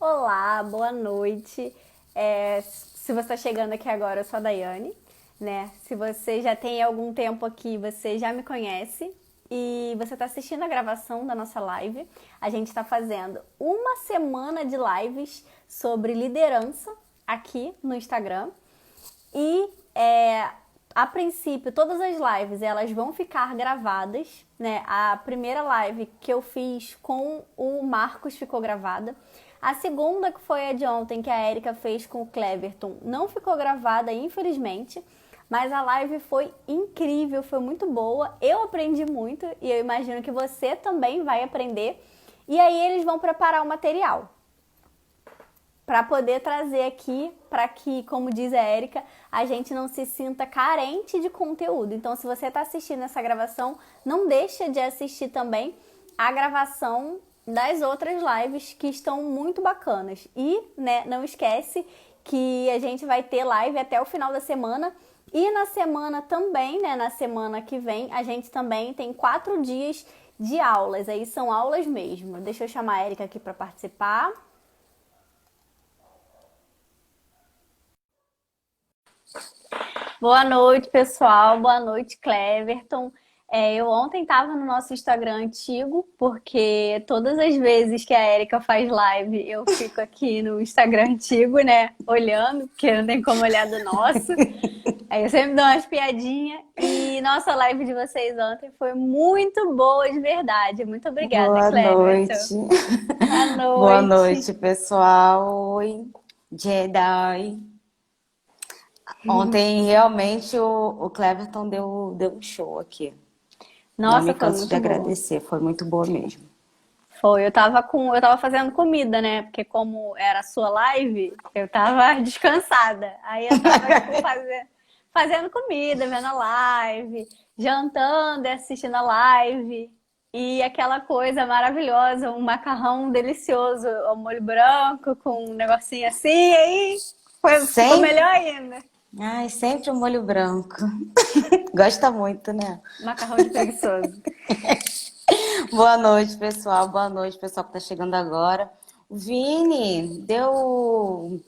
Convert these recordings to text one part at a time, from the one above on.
Olá, boa noite. Se você está chegando aqui agora, eu sou a Daiane, né? Se você já tem algum tempo aqui, você já me conhece e você está assistindo a gravação da nossa live. A gente está fazendo uma semana de lives sobre liderança aqui no Instagram. E a princípio, todas as lives elas vão ficar gravadas, né? A primeira live que eu fiz com o Marcos ficou gravada. A segunda, que foi a de ontem, que a Erika fez com o Cleverton, não ficou gravada, infelizmente. Mas a live foi incrível, foi muito boa. Eu aprendi muito e eu imagino que você também vai aprender. E aí eles vão preparar o material para poder trazer aqui, para que, como diz a Érica, a gente não se sinta carente de conteúdo. Então, se você está assistindo essa gravação, não deixa de assistir também a gravação das outras lives que estão muito bacanas. E, né, não esquece que a gente vai ter live até o final da semana. E na semana também, né, na semana que vem, a gente também tem 4 dias de aulas. Aí são aulas mesmo. Deixa eu chamar a Érica aqui para participar. Boa noite, pessoal. Boa noite, Cleverton. Eu ontem estava no nosso Instagram antigo, porque todas as vezes que a Erika faz live, eu fico aqui no Instagram antigo, né? Olhando, porque não tem como olhar do nosso. Aí eu sempre dou umas piadinhas. E nossa live de vocês ontem foi muito boa, de verdade. Muito obrigada, Boa Cleverton. noite. Boa Boa noite. noite, pessoal. Oi, Jedi. Ontem realmente o Cleverton deu um show aqui. Não Nossa, me foi canso de muito boa. agradecer, foi muito boa mesmo. Foi, eu tava fazendo comida, né? Porque como era a sua live, eu tava descansada. Aí eu tava, tipo, fazendo comida, vendo a live, jantando e assistindo a live. E aquela coisa maravilhosa, um macarrão delicioso, ao molho branco, com um negocinho assim, aí ficou Sempre, melhor ainda. ai, sempre o molho branco. Gosta muito, né? Macarrão de preguiçoso. Boa noite, pessoal. Boa noite, pessoal que tá chegando agora. O Vini, deu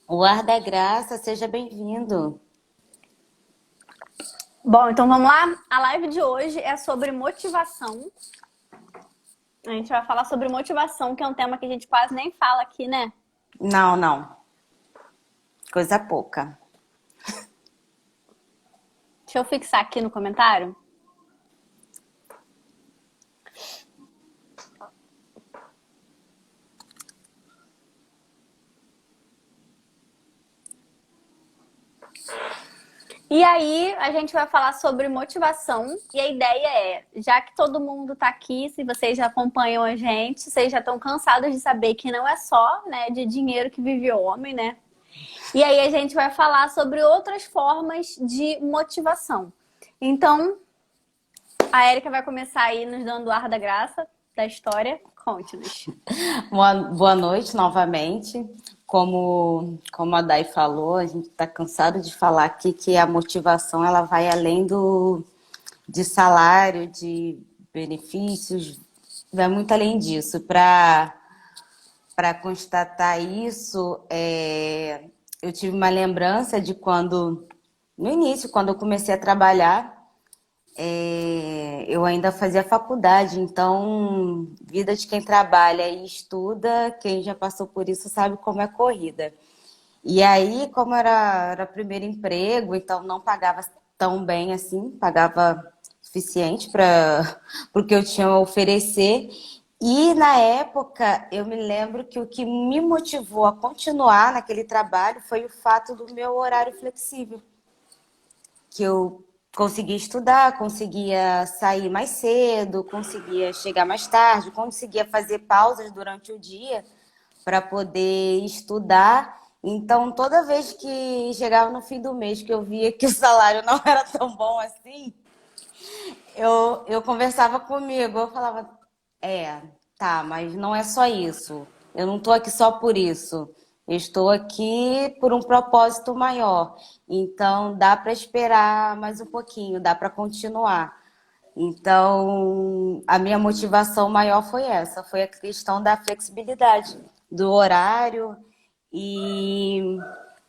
o ar da graça, seja bem-vindo. Bom, então vamos lá. A live de hoje é sobre motivação. A gente vai falar sobre motivação, que é um tema que a gente quase nem fala aqui, né? Não, não, coisa pouca. Deixa eu fixar aqui no comentário. E aí, a gente vai falar sobre motivação. E a ideia é, já que todo mundo tá aqui, se vocês já acompanham a gente, vocês já estão cansados de saber que não é só, né, de dinheiro que vive o homem, né? E aí a gente vai falar sobre outras formas de motivação. Então, a Erika vai começar aí nos dando o ar da graça da história. Conte-nos. Boa noite novamente. Como a Day falou, a gente está cansado de falar aqui que a motivação ela vai além de salário, de benefícios, vai muito além disso. Para constatar isso, eu tive uma lembrança de quando, no início, quando eu comecei a trabalhar, eu ainda fazia faculdade, então, vida de quem trabalha e estuda, quem já passou por isso sabe como é corrida. E aí, como era primeiro emprego, então não pagava tão bem assim, pagava suficiente para o que eu tinha a oferecer. E na época, eu me lembro que o que me motivou a continuar naquele trabalho foi o fato do meu horário flexível, que eu conseguia estudar, conseguia sair mais cedo, conseguia chegar mais tarde, conseguia fazer pausas durante o dia para poder estudar. Então, toda vez que chegava no fim do mês que eu via que o salário não era tão bom assim, eu conversava comigo, eu falava, tá, mas não é só isso. Eu não estou aqui só por isso. Eu estou aqui por um propósito maior. Então, dá para esperar mais um pouquinho, dá para continuar. Então, a minha motivação maior foi essa, foi a questão da flexibilidade. do horário e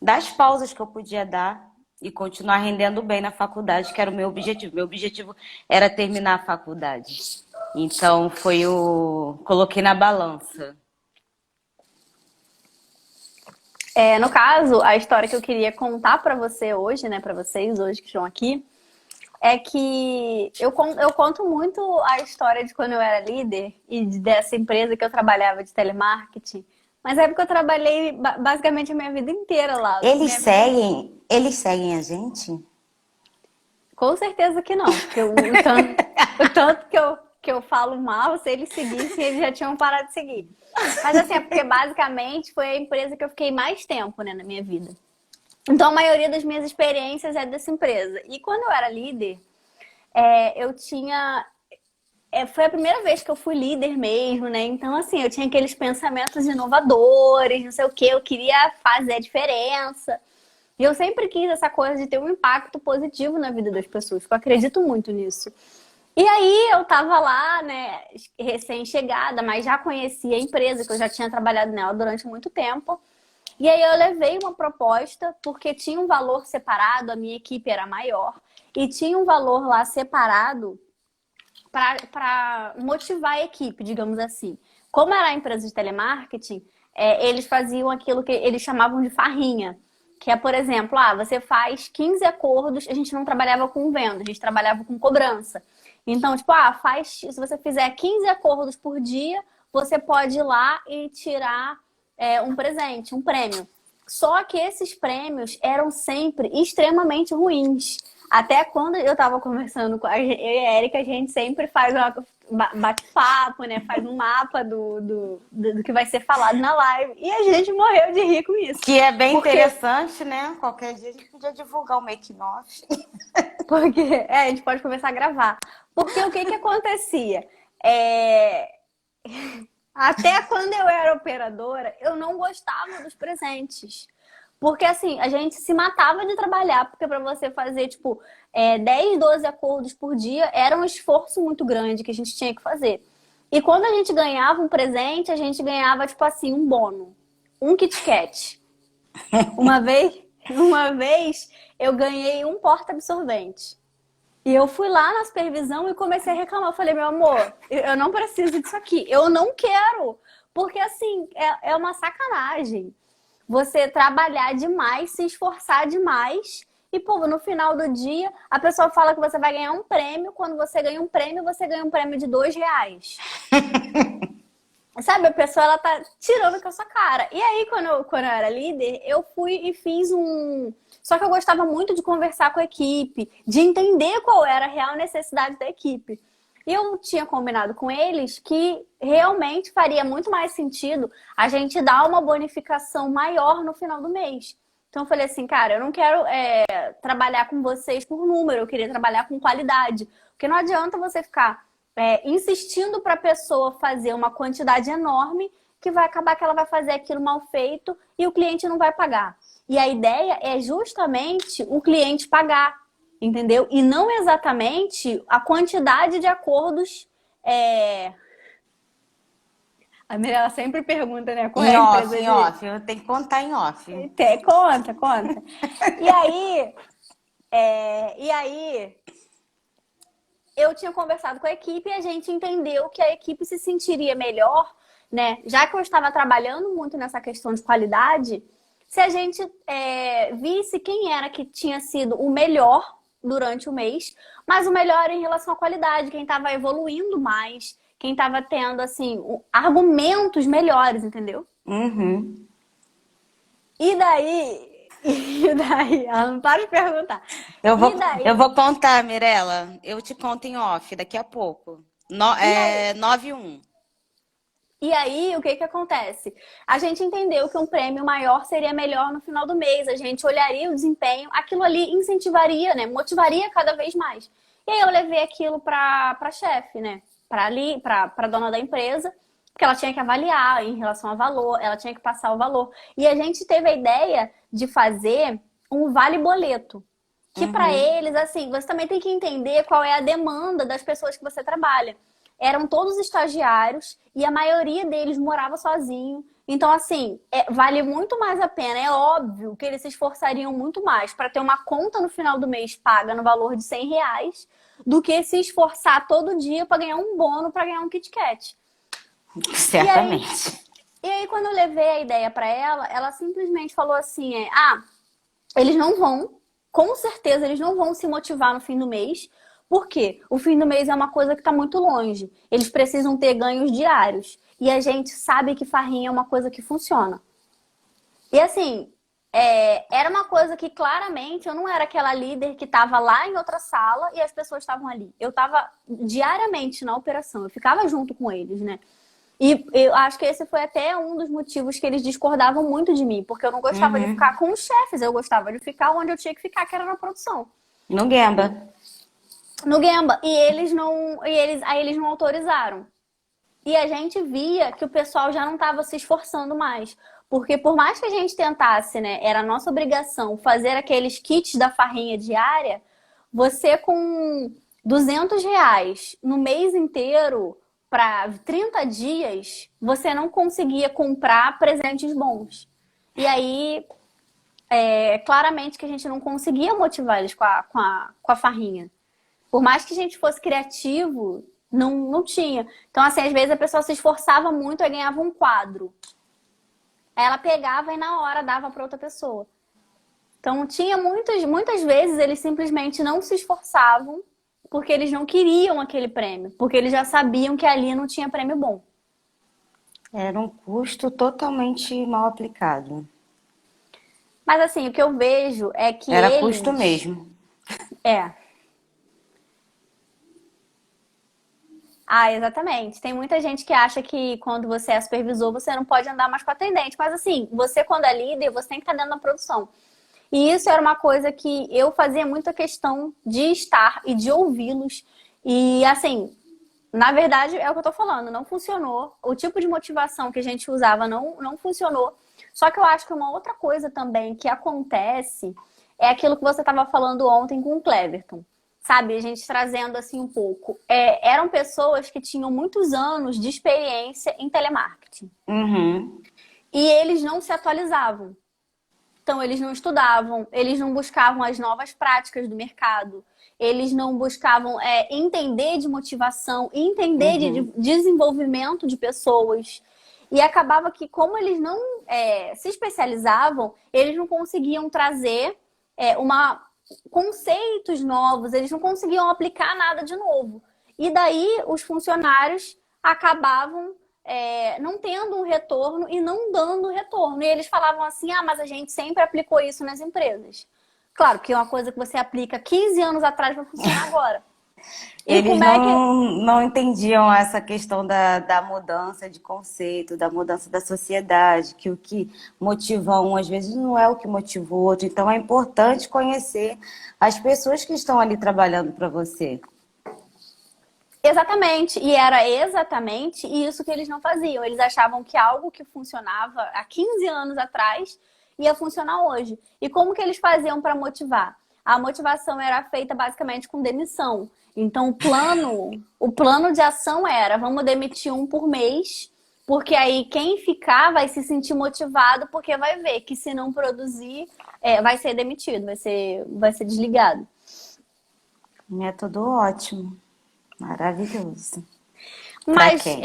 das pausas que eu podia dar e continuar rendendo bem na faculdade, que era o meu objetivo. Meu objetivo era terminar a faculdade. Então foi o coloquei na balança. No caso, a história que eu queria contar pra você hoje, né, para vocês hoje que estão aqui, é que eu conto muito a história de quando eu era líder e dessa empresa que eu trabalhava de telemarketing. Mas é porque eu trabalhei basicamente a minha vida inteira lá. Eles Minha vida, seguem, eles seguem a gente? com certeza que não, porque o tanto que eu falo mal, se eles seguissem, eles já tinham parado de seguir. Mas assim, é porque basicamente foi a empresa que eu fiquei mais tempo, né, na minha vida. Então a maioria das minhas experiências é dessa empresa. E quando eu era líder, eu tinha. Foi a primeira vez que eu fui líder mesmo, né? Então, assim, eu tinha aqueles pensamentos inovadores, não sei o quê, eu queria fazer a diferença. E eu sempre quis essa coisa de ter um impacto positivo na vida das pessoas, porque eu acredito muito nisso. E aí eu tava lá, né, recém-chegada, mas já conhecia a empresa, que eu já tinha trabalhado nela durante muito tempo. E aí eu levei uma proposta, porque tinha um valor separado, a minha equipe era maior, e tinha um valor lá separado para motivar a equipe, digamos assim. Como era a empresa de telemarketing, eles faziam aquilo que eles chamavam de farrinha. Que é, por exemplo, você faz 15 acordos, a gente não trabalhava com venda, a gente trabalhava com cobrança. Então, tipo, se você fizer 15 acordos por dia, você pode ir lá e tirar um presente, um prêmio. Só que esses prêmios eram sempre extremamente ruins. Até quando eu tava conversando com eu e a Erika, a gente sempre faz bate-papo, né? Faz um mapa do que vai ser falado na live. E a gente morreu de rir com isso. Que é bem interessante, né? Qualquer dia a gente podia divulgar o make-off. Porque a gente pode começar a gravar. Porque o que acontecia? Até quando eu era operadora, eu não gostava dos presentes. Porque assim, a gente se matava de trabalhar, porque para você fazer, tipo, 10, 12 acordos por dia, era um esforço muito grande que a gente tinha que fazer. E quando a gente ganhava um presente, a gente ganhava, tipo assim, um bono. Um Kit Kat. Uma vez eu ganhei um porta-absorvente. E eu fui lá na supervisão e comecei a reclamar. Eu falei, meu amor, eu não preciso disso aqui. Eu não quero. Porque, assim, é uma sacanagem. Você trabalhar demais, se esforçar demais. E, pô, no final do dia, a pessoa fala que você vai ganhar um prêmio. Quando você ganha um prêmio de R$ 2. Sabe, a pessoa, ela tá tirando com a sua cara. E aí, quando eu era líder, eu fui e fiz um... Só que eu gostava muito de conversar com a equipe, de entender qual era a real necessidade da equipe. E eu tinha combinado com eles que realmente faria muito mais sentido a gente dar uma bonificação maior no final do mês. Então eu falei assim, cara, eu não quero trabalhar com vocês por número, eu queria trabalhar com qualidade. Porque não adianta você ficar insistindo para a pessoa fazer uma quantidade enorme que vai acabar que ela vai fazer aquilo mal feito e o cliente não vai pagar. E a ideia é justamente o cliente pagar, entendeu? E não exatamente a quantidade de acordos. A Mirella sempre pergunta, né? Qual é a empresa Em off, eu tenho que contar em off. Conta. E aí, eu tinha conversado com a equipe e a gente entendeu que a equipe se sentiria melhor, né? Já que eu estava trabalhando muito nessa questão de qualidade, se a gente visse quem era que tinha sido o melhor durante o mês, mas o melhor em relação à qualidade, quem estava evoluindo mais, quem estava tendo, assim, argumentos melhores, entendeu? Uhum. E daí, ela não para de perguntar. Eu vou contar, Mirella. Eu te conto em off daqui a pouco. 9-1. E aí, o que acontece? A gente entendeu que um prêmio maior seria melhor no final do mês. A gente olharia o desempenho, aquilo ali incentivaria, né? Motivaria cada vez mais. E aí eu levei aquilo pra chefe, né? Pra dona da empresa, porque ela tinha que avaliar em relação ao valor, ela tinha que passar o valor. E a gente teve a ideia de fazer um vale-boleto. Que para eles, assim, você também tem que entender qual é a demanda das pessoas que você trabalha. Eram todos estagiários e a maioria deles morava sozinho. Então, assim, vale muito mais a pena. É óbvio que eles se esforçariam muito mais para ter uma conta no final do mês paga no valor de R$ 100 do que se esforçar todo dia para ganhar um bônus, para ganhar um Kit Kat. E aí, Certamente. e aí, quando eu levei a ideia para ela simplesmente falou assim: eles não vão, com certeza, eles não vão se motivar no fim do mês, porque o fim do mês é uma coisa que está muito longe. Eles precisam ter ganhos diários. E a gente sabe que farrinha é uma coisa que funciona. E assim, era uma coisa que claramente eu não era aquela líder que estava lá em outra sala e as pessoas estavam ali. Eu estava diariamente na operação, eu ficava junto com eles, né? E eu acho que esse foi até um dos motivos que eles discordavam muito de mim, porque eu não gostava de Uhum. ficar com os chefes, eu gostava de ficar onde eu tinha que ficar, que era na produção, No Gemba. no Gemba. Aí eles não autorizaram. E a gente via que o pessoal já não estava se esforçando mais. Porque por mais que a gente tentasse, né, era nossa obrigação fazer aqueles kits da farrinha diária, você com R$ 200 no mês inteiro, para 30 dias, você não conseguia comprar presentes bons. E aí, claramente que a gente não conseguia motivar eles com a farrinha. Por mais que a gente fosse criativo, não tinha. Então, assim, às vezes a pessoa se esforçava muito e ganhava um quadro. Aí ela pegava e na hora dava para outra pessoa. Então, tinha muitas vezes eles simplesmente não se esforçavam porque eles não queriam aquele prêmio, porque eles já sabiam que ali não tinha prêmio bom. Era um custo totalmente mal aplicado. Mas assim, o que eu vejo é que Era custo eles. mesmo. É. Ah, exatamente. Tem muita gente que acha que quando você é supervisor, você não pode andar mais com atendente. Mas assim, você quando é líder, você tem que estar dentro da produção. E isso era uma coisa que eu fazia muita questão de estar e de ouvi-los. E assim, na verdade, é o que eu tô falando, não funcionou. O tipo de motivação que a gente usava não funcionou. Só que eu acho que uma outra coisa também que acontece é aquilo que você estava falando ontem com o Cleverton. Sabe, a gente trazendo assim um pouco. Eram pessoas que tinham muitos anos de experiência em telemarketing. Uhum. E eles não se atualizavam. Então, eles não estudavam, eles não buscavam as novas práticas do mercado, eles não buscavam entender de motivação, entender de Uhum. desenvolvimento de pessoas. E acabava que, como eles não se especializavam, eles não conseguiam trazer conceitos novos, eles não conseguiam aplicar nada de novo. E daí, os funcionários acabavam não tendo um retorno e não dando retorno. E eles falavam assim, mas a gente sempre aplicou isso nas empresas. Claro que é uma coisa que você aplica 15 anos atrás vai funcionar agora. E Eles como é que... não entendiam essa questão da mudança de conceito, da mudança da sociedade, que o que motiva um às vezes não é o que motiva o outro. Então é importante conhecer as pessoas que estão ali trabalhando para você. Exatamente. E era exatamente isso que eles não faziam. Eles achavam que algo que funcionava há 15 anos atrás ia funcionar hoje. E como que eles faziam para motivar? A motivação era feita basicamente com demissão. Então, o plano de ação era: vamos demitir um por mês, porque aí quem ficar vai se sentir motivado, porque vai ver que se não produzir, vai ser demitido, vai ser desligado. Método ótimo, maravilhoso. Para Mas, quem?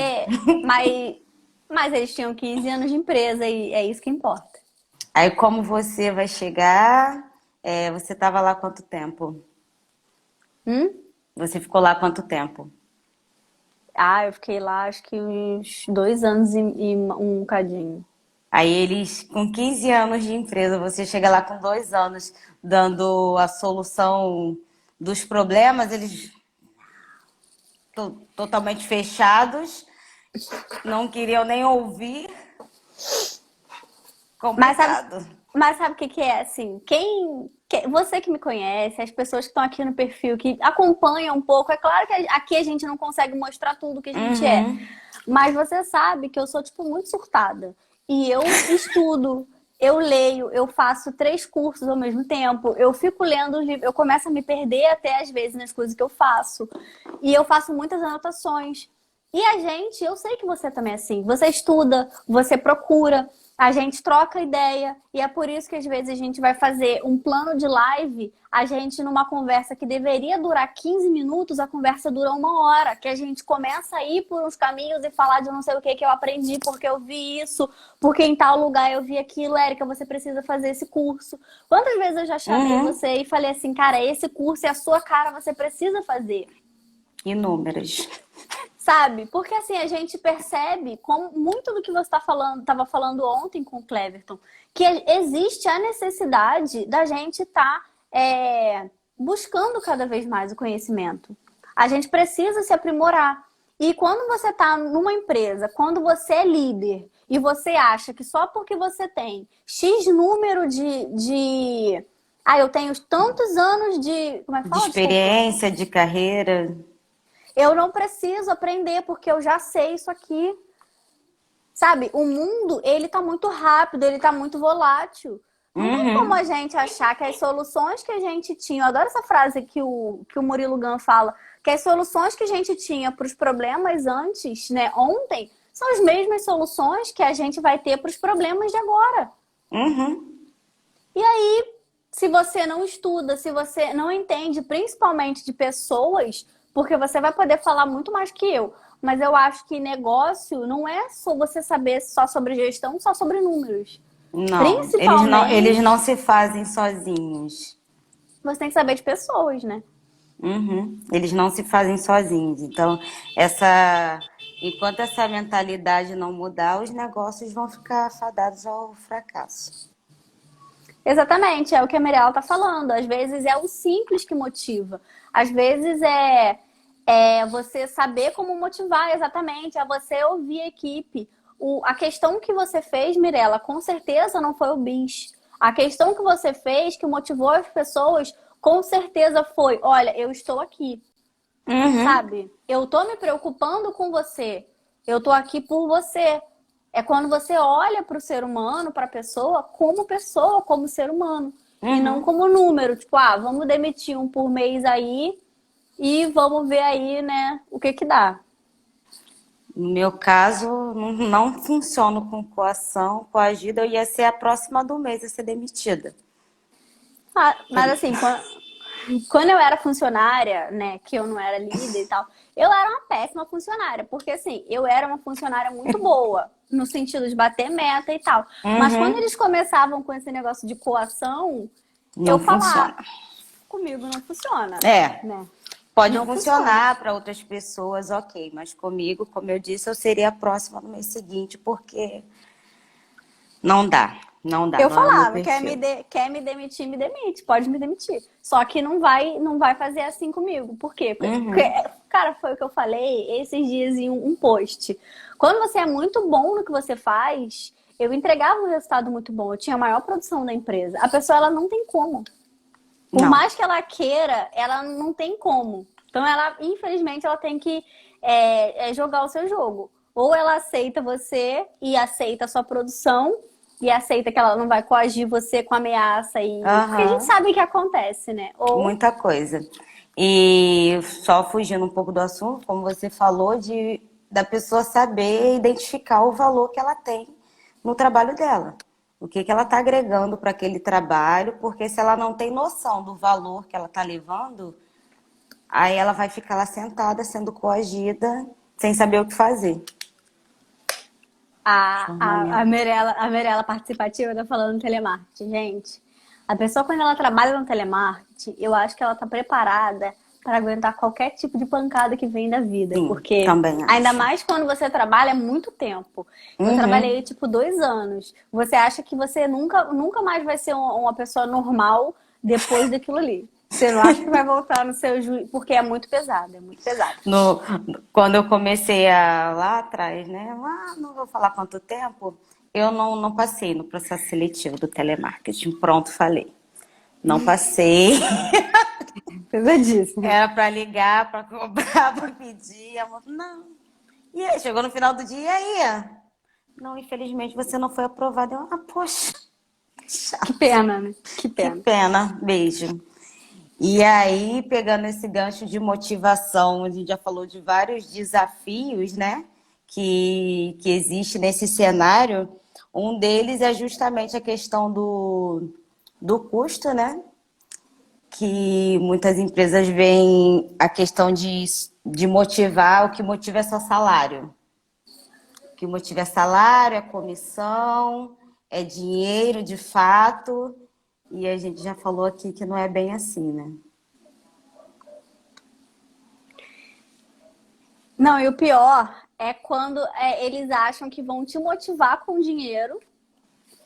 mas eles tinham 15 anos de empresa e é isso que importa. Aí como você vai chegar? Você estava lá quanto tempo? Hum? Você ficou lá quanto tempo? Eu fiquei lá acho que uns 2 anos e um cadinho. Aí eles, com 15 anos de empresa, você chega lá com 2 anos dando a solução dos problemas, eles totalmente fechados, não queriam nem ouvir. Mas sabe, Complicado. mas sabe o que que é assim? Você que me conhece, as pessoas que estão aqui no perfil, que acompanham um pouco, é claro que aqui a gente não consegue mostrar tudo que a gente é. Uhum. Mas você sabe que eu sou, tipo, muito surtada. E eu estudo, eu leio, eu faço 3 cursos ao mesmo tempo, eu fico lendo os livros, eu começo a me perder até às vezes nas coisas que eu faço. E eu faço muitas anotações. E a gente, eu sei que você também é assim. Você estuda, você procura, a gente troca ideia. E é por isso que às vezes a gente vai fazer um plano de live, a gente numa conversa que deveria durar 15 minutos, a conversa dura 1 hora. Que a gente começa a ir por uns caminhos e falar de não sei o que eu aprendi, porque eu vi isso, porque em tal lugar eu vi aquilo. Érica, você precisa fazer esse curso. Quantas vezes eu já chamei Uhum. você e falei assim, cara, esse curso é a sua cara, você precisa fazer. Inúmeras. Sabe? Porque assim, a gente percebe como muito do que você estava falando ontem com o Cleverton, que existe a necessidade da gente estar buscando cada vez mais o conhecimento. A gente precisa se aprimorar. E quando você está numa empresa, quando você é líder e você acha que só porque você tem X número Ah, eu tenho tantos anos de. Como é que De fala? Desculpa. experiência, de carreira. Eu não preciso aprender porque eu já sei isso aqui. Sabe? O mundo, ele tá muito rápido, ele tá muito volátil. Não tem como Uhum. a gente achar que as soluções que a gente tinha, eu adoro essa frase que o Murilo Gun fala, que as soluções que a gente tinha para os problemas antes, né, ontem, são as mesmas soluções que a gente vai ter para os problemas de agora. Uhum. E aí, se você não estuda, se você não entende, principalmente de pessoas, porque você vai poder falar muito mais que eu, mas eu acho que negócio não é só você saber só sobre gestão, só sobre números. Não, eles não Principalmente, se fazem sozinhos. você tem que saber de pessoas, né? Uhum. Eles não se fazem sozinhos. Então, enquanto essa mentalidade não mudar, os negócios vão ficar fadados ao fracasso. Exatamente, é o que a Mirella tá falando. Às vezes é o simples que motiva. Às vezes é você saber como motivar exatamente, é você ouvir a equipe. A questão que você fez, Mirella, com certeza não foi o bis. A questão que você fez, que motivou as pessoas, com certeza foi: olha, eu estou aqui, Uhum. sabe? Eu tô me preocupando com você. Eu tô aqui por você. É quando você olha para o ser humano, para a pessoa, como ser humano. E não Uhum. como número. Tipo, vamos demitir um por mês aí e vamos ver aí, né, o que que dá. No meu caso, não funciono com coação, coagida, eu ia ser a próxima do mês a ser demitida. Mas assim, quando eu era funcionária, né, que eu não era líder e tal, eu era uma péssima funcionária, porque assim, eu era uma funcionária muito boa, no sentido de bater meta e tal. Mas quando Uhum. eles começavam com esse negócio de coação, eu Não falava, funciona. comigo não funciona, É, né? pode Não funciona. funcionar para outras pessoas, ok, mas comigo, como eu disse, eu seria a próxima no mês seguinte, porque não dá, não dá, Eu não é o meu falava, perfil. quer me demitir, me demite, pode me demitir. Só que não vai fazer assim comigo. Por quê? Porque, Uhum. cara, foi o que eu falei esses dias em um post. Quando você é muito bom no que você faz, eu entregava um resultado muito bom, eu tinha a maior produção da empresa. A pessoa, ela não tem como. Por Não. mais que ela queira, ela não tem como. Então, ela, infelizmente, ela tem que jogar o seu jogo. Ou ela aceita você e aceita a sua produção e aceita que ela não vai coagir você com ameaça e porque a gente Aham. sabe o que acontece, né? Ou Muita coisa. E só fugindo um pouco do assunto, como você falou, da pessoa saber identificar o valor que ela tem no trabalho dela. O que ela está agregando para aquele trabalho, porque se ela não tem noção do valor que ela está levando, aí ela vai ficar lá sentada, sendo coagida, sem saber o que fazer. a, a, a, Formaria. Mirella, a Mirella participativa tá falando telemarketing, gente. A pessoa, quando ela trabalha no telemarketing, eu acho que ela tá preparada para aguentar qualquer tipo de pancada que vem da vida. Sim, Porque, também ainda acho. mais quando você trabalha muito tempo. Eu trabalhei, Uhum. tipo, 2 anos. Você acha que você nunca mais vai ser uma pessoa normal depois daquilo ali. Você não acha que vai voltar no seu juízo, porque é muito pesado, é muito pesado. No, quando eu comecei lá atrás, né? Lá não vou falar quanto tempo, eu não passei no processo seletivo do telemarketing. Pronto, falei. Não passei. Pesadíssimo. Era para ligar, para cobrar, para pedir. A moça, não. E aí, chegou no final do dia, e aí? Não, infelizmente você não foi aprovada. Eu, poxa, que Que chato. pena, né? Que Que pena. pena. Beijo. E aí, pegando esse gancho de motivação, a gente já falou de vários desafios, né, que existe nesse cenário. Um deles é justamente a questão do custo, né? Que muitas empresas veem a questão de motivar, o que motiva é só salário. O que motiva é salário, é comissão, é dinheiro de fato. E a gente já falou aqui que não é bem assim, né? Não, e o pior é quando eles acham que vão te motivar com dinheiro,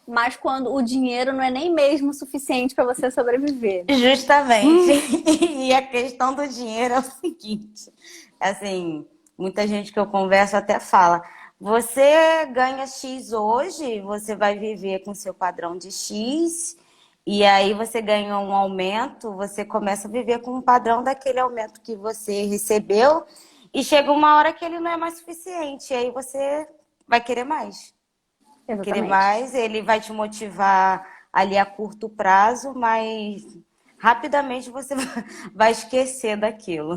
mas quando o dinheiro não é nem mesmo suficiente para você sobreviver. Justamente. E a questão do dinheiro é o seguinte, assim, muita gente que eu converso até fala, você ganha X hoje, você vai viver com seu padrão de X, e aí você ganha um aumento, você começa a viver com um padrão daquele aumento que você recebeu, e chega uma hora que ele não é mais suficiente, e aí você vai querer mais. Querer Exatamente. mais, ele vai te motivar ali a curto prazo, mas rapidamente você vai esquecer daquilo.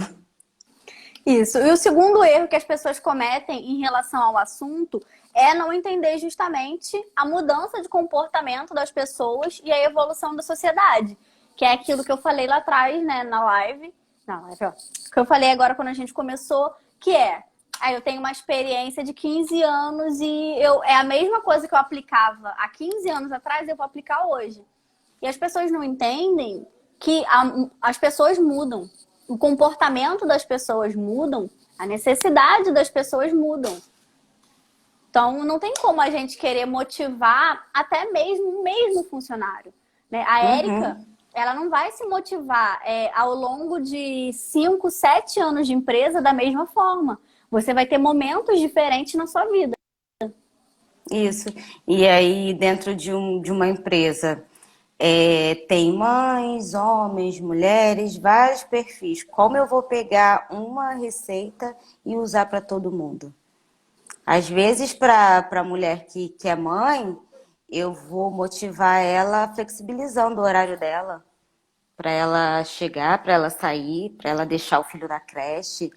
Isso. E o segundo erro que as pessoas cometem em relação ao assunto é não entender justamente a mudança de comportamento das pessoas e a evolução da sociedade, que é aquilo que eu falei lá atrás, né, na live. Não, ó, que eu falei agora quando a gente começou, que eu tenho uma experiência de 15 anos e é a mesma coisa que eu aplicava há 15 anos atrás, eu vou aplicar hoje. E as pessoas não entendem que as pessoas mudam. O comportamento das pessoas mudam, a necessidade das pessoas mudam. Então, não tem como a gente querer motivar até mesmo o mesmo funcionário, né? A Érica, Uhum. ela não vai se motivar ao longo de 5, 7 anos de empresa da mesma forma. Você vai ter momentos diferentes na sua vida. Isso. E aí, dentro de uma empresa, tem mães, homens, mulheres, vários perfis. Como eu vou pegar uma receita e usar para todo mundo? Às vezes, para a mulher que é mãe, eu vou motivar ela flexibilizando o horário dela, para ela chegar, para ela sair, para ela deixar o filho na creche.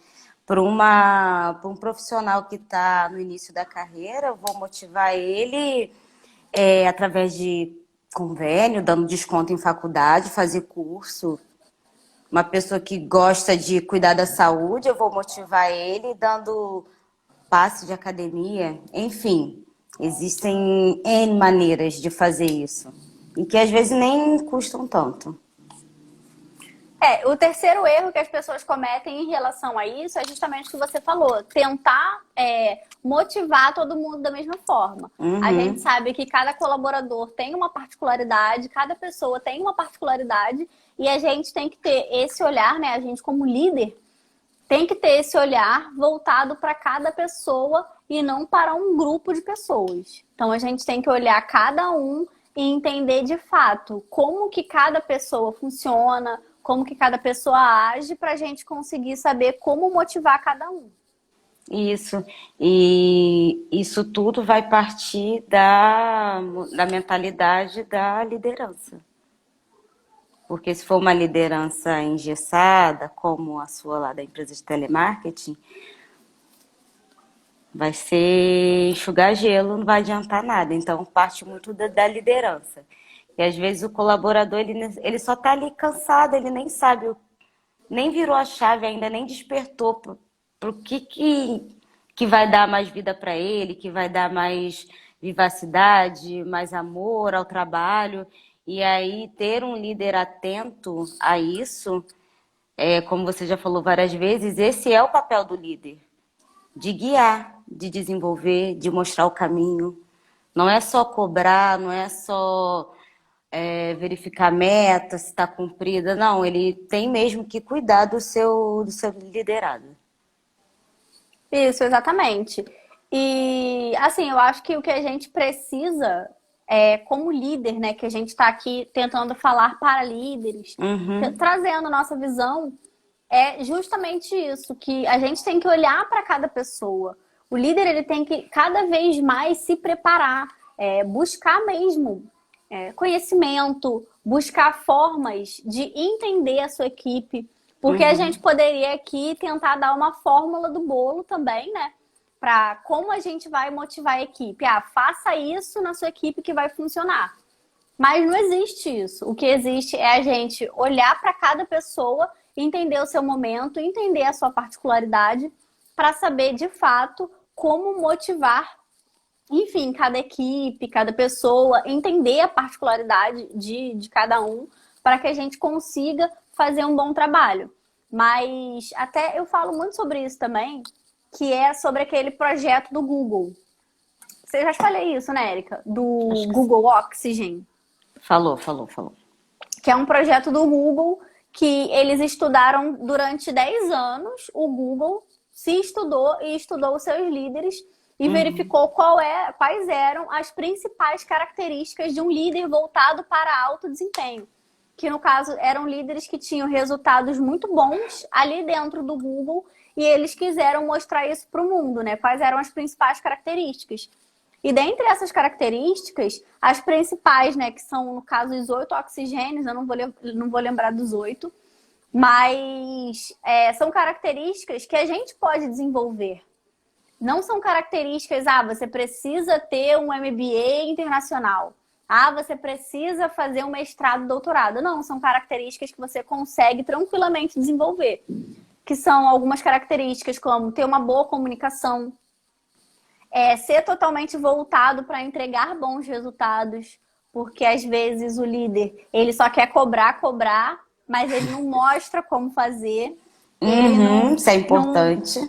Para um profissional que está no início da carreira, eu vou motivar ele através de convênio, dando desconto em faculdade, fazer curso. Uma pessoa que gosta de cuidar da saúde, eu vou motivar ele dando passe de academia, enfim, existem N maneiras de fazer isso. E que às vezes nem custam tanto. O terceiro erro que as pessoas cometem em relação a isso é justamente o que você falou, tentar motivar todo mundo da mesma forma. A gente Uhum. sabe que cada colaborador tem uma particularidade, cada pessoa tem uma particularidade e a gente tem que ter esse olhar, né? A gente como líder tem que ter esse olhar voltado para cada pessoa e não para um grupo de pessoas. Então a gente tem que olhar cada um e entender de fato como que cada pessoa funciona, como que cada pessoa age para a gente conseguir saber como motivar cada um. Isso. E isso tudo vai partir da mentalidade da liderança. Porque se for uma liderança engessada, como a sua lá da empresa de telemarketing, vai ser enxugar gelo, não vai adiantar nada. Então, parte muito da liderança. E às vezes o colaborador, ele só está ali cansado, ele nem sabe, nem virou a chave ainda, nem despertou para o que vai dar mais vida para ele, que vai dar mais vivacidade, mais amor ao trabalho. E aí, ter um líder atento a isso, como você já falou várias vezes, esse é o papel do líder de guiar, de desenvolver, de mostrar o caminho. Não é só cobrar, não é só verificar a meta, se está cumprida. Não, ele tem mesmo que cuidar do seu liderado. Isso, exatamente. E assim, eu acho que o que a gente precisa como líder, né, que a gente está aqui tentando falar para líderes, Uhum. trazendo nossa visão, é justamente isso, que a gente tem que olhar para cada pessoa. O líder ele tem que cada vez mais se preparar, buscar mesmo conhecimento, buscar formas de entender a sua equipe, porque a gente poderia aqui tentar dar uma fórmula do bolo também, né? Para como a gente vai motivar a equipe. Ah, faça isso na sua equipe que vai funcionar. Mas não existe isso. O que existe é a gente olhar para cada pessoa, entender o seu momento, entender a sua particularidade, para saber de fato como motivar, enfim, cada equipe, cada pessoa, entender a particularidade de cada um, para que a gente consiga fazer um bom trabalho. Mas até eu falo muito sobre isso também, que é sobre aquele projeto do Google. Você já falei isso, né, Erika? Do Acho que Google Oxygen. falou. Que é um projeto do Google que eles estudaram durante 10 anos. O Google se estudou e estudou os seus líderes e verificou quais eram as principais características de um líder voltado para alto desempenho. Que, no caso, eram líderes que tinham resultados muito bons ali dentro do Google e eles quiseram mostrar isso para o mundo, né? Quais eram as principais características. E dentre essas características, as principais, né, que são, no caso, os 8 oxigênios, eu não vou lembrar dos 8, mas são características que a gente pode desenvolver. Não são características, você precisa ter um MBA internacional. Você precisa fazer um mestrado, doutorado. Não, são características que você consegue tranquilamente desenvolver. Que são algumas características como ter uma boa comunicação, ser totalmente voltado para entregar bons resultados, porque às vezes o líder, ele só quer cobrar, mas ele não mostra como fazer. Isso é importante.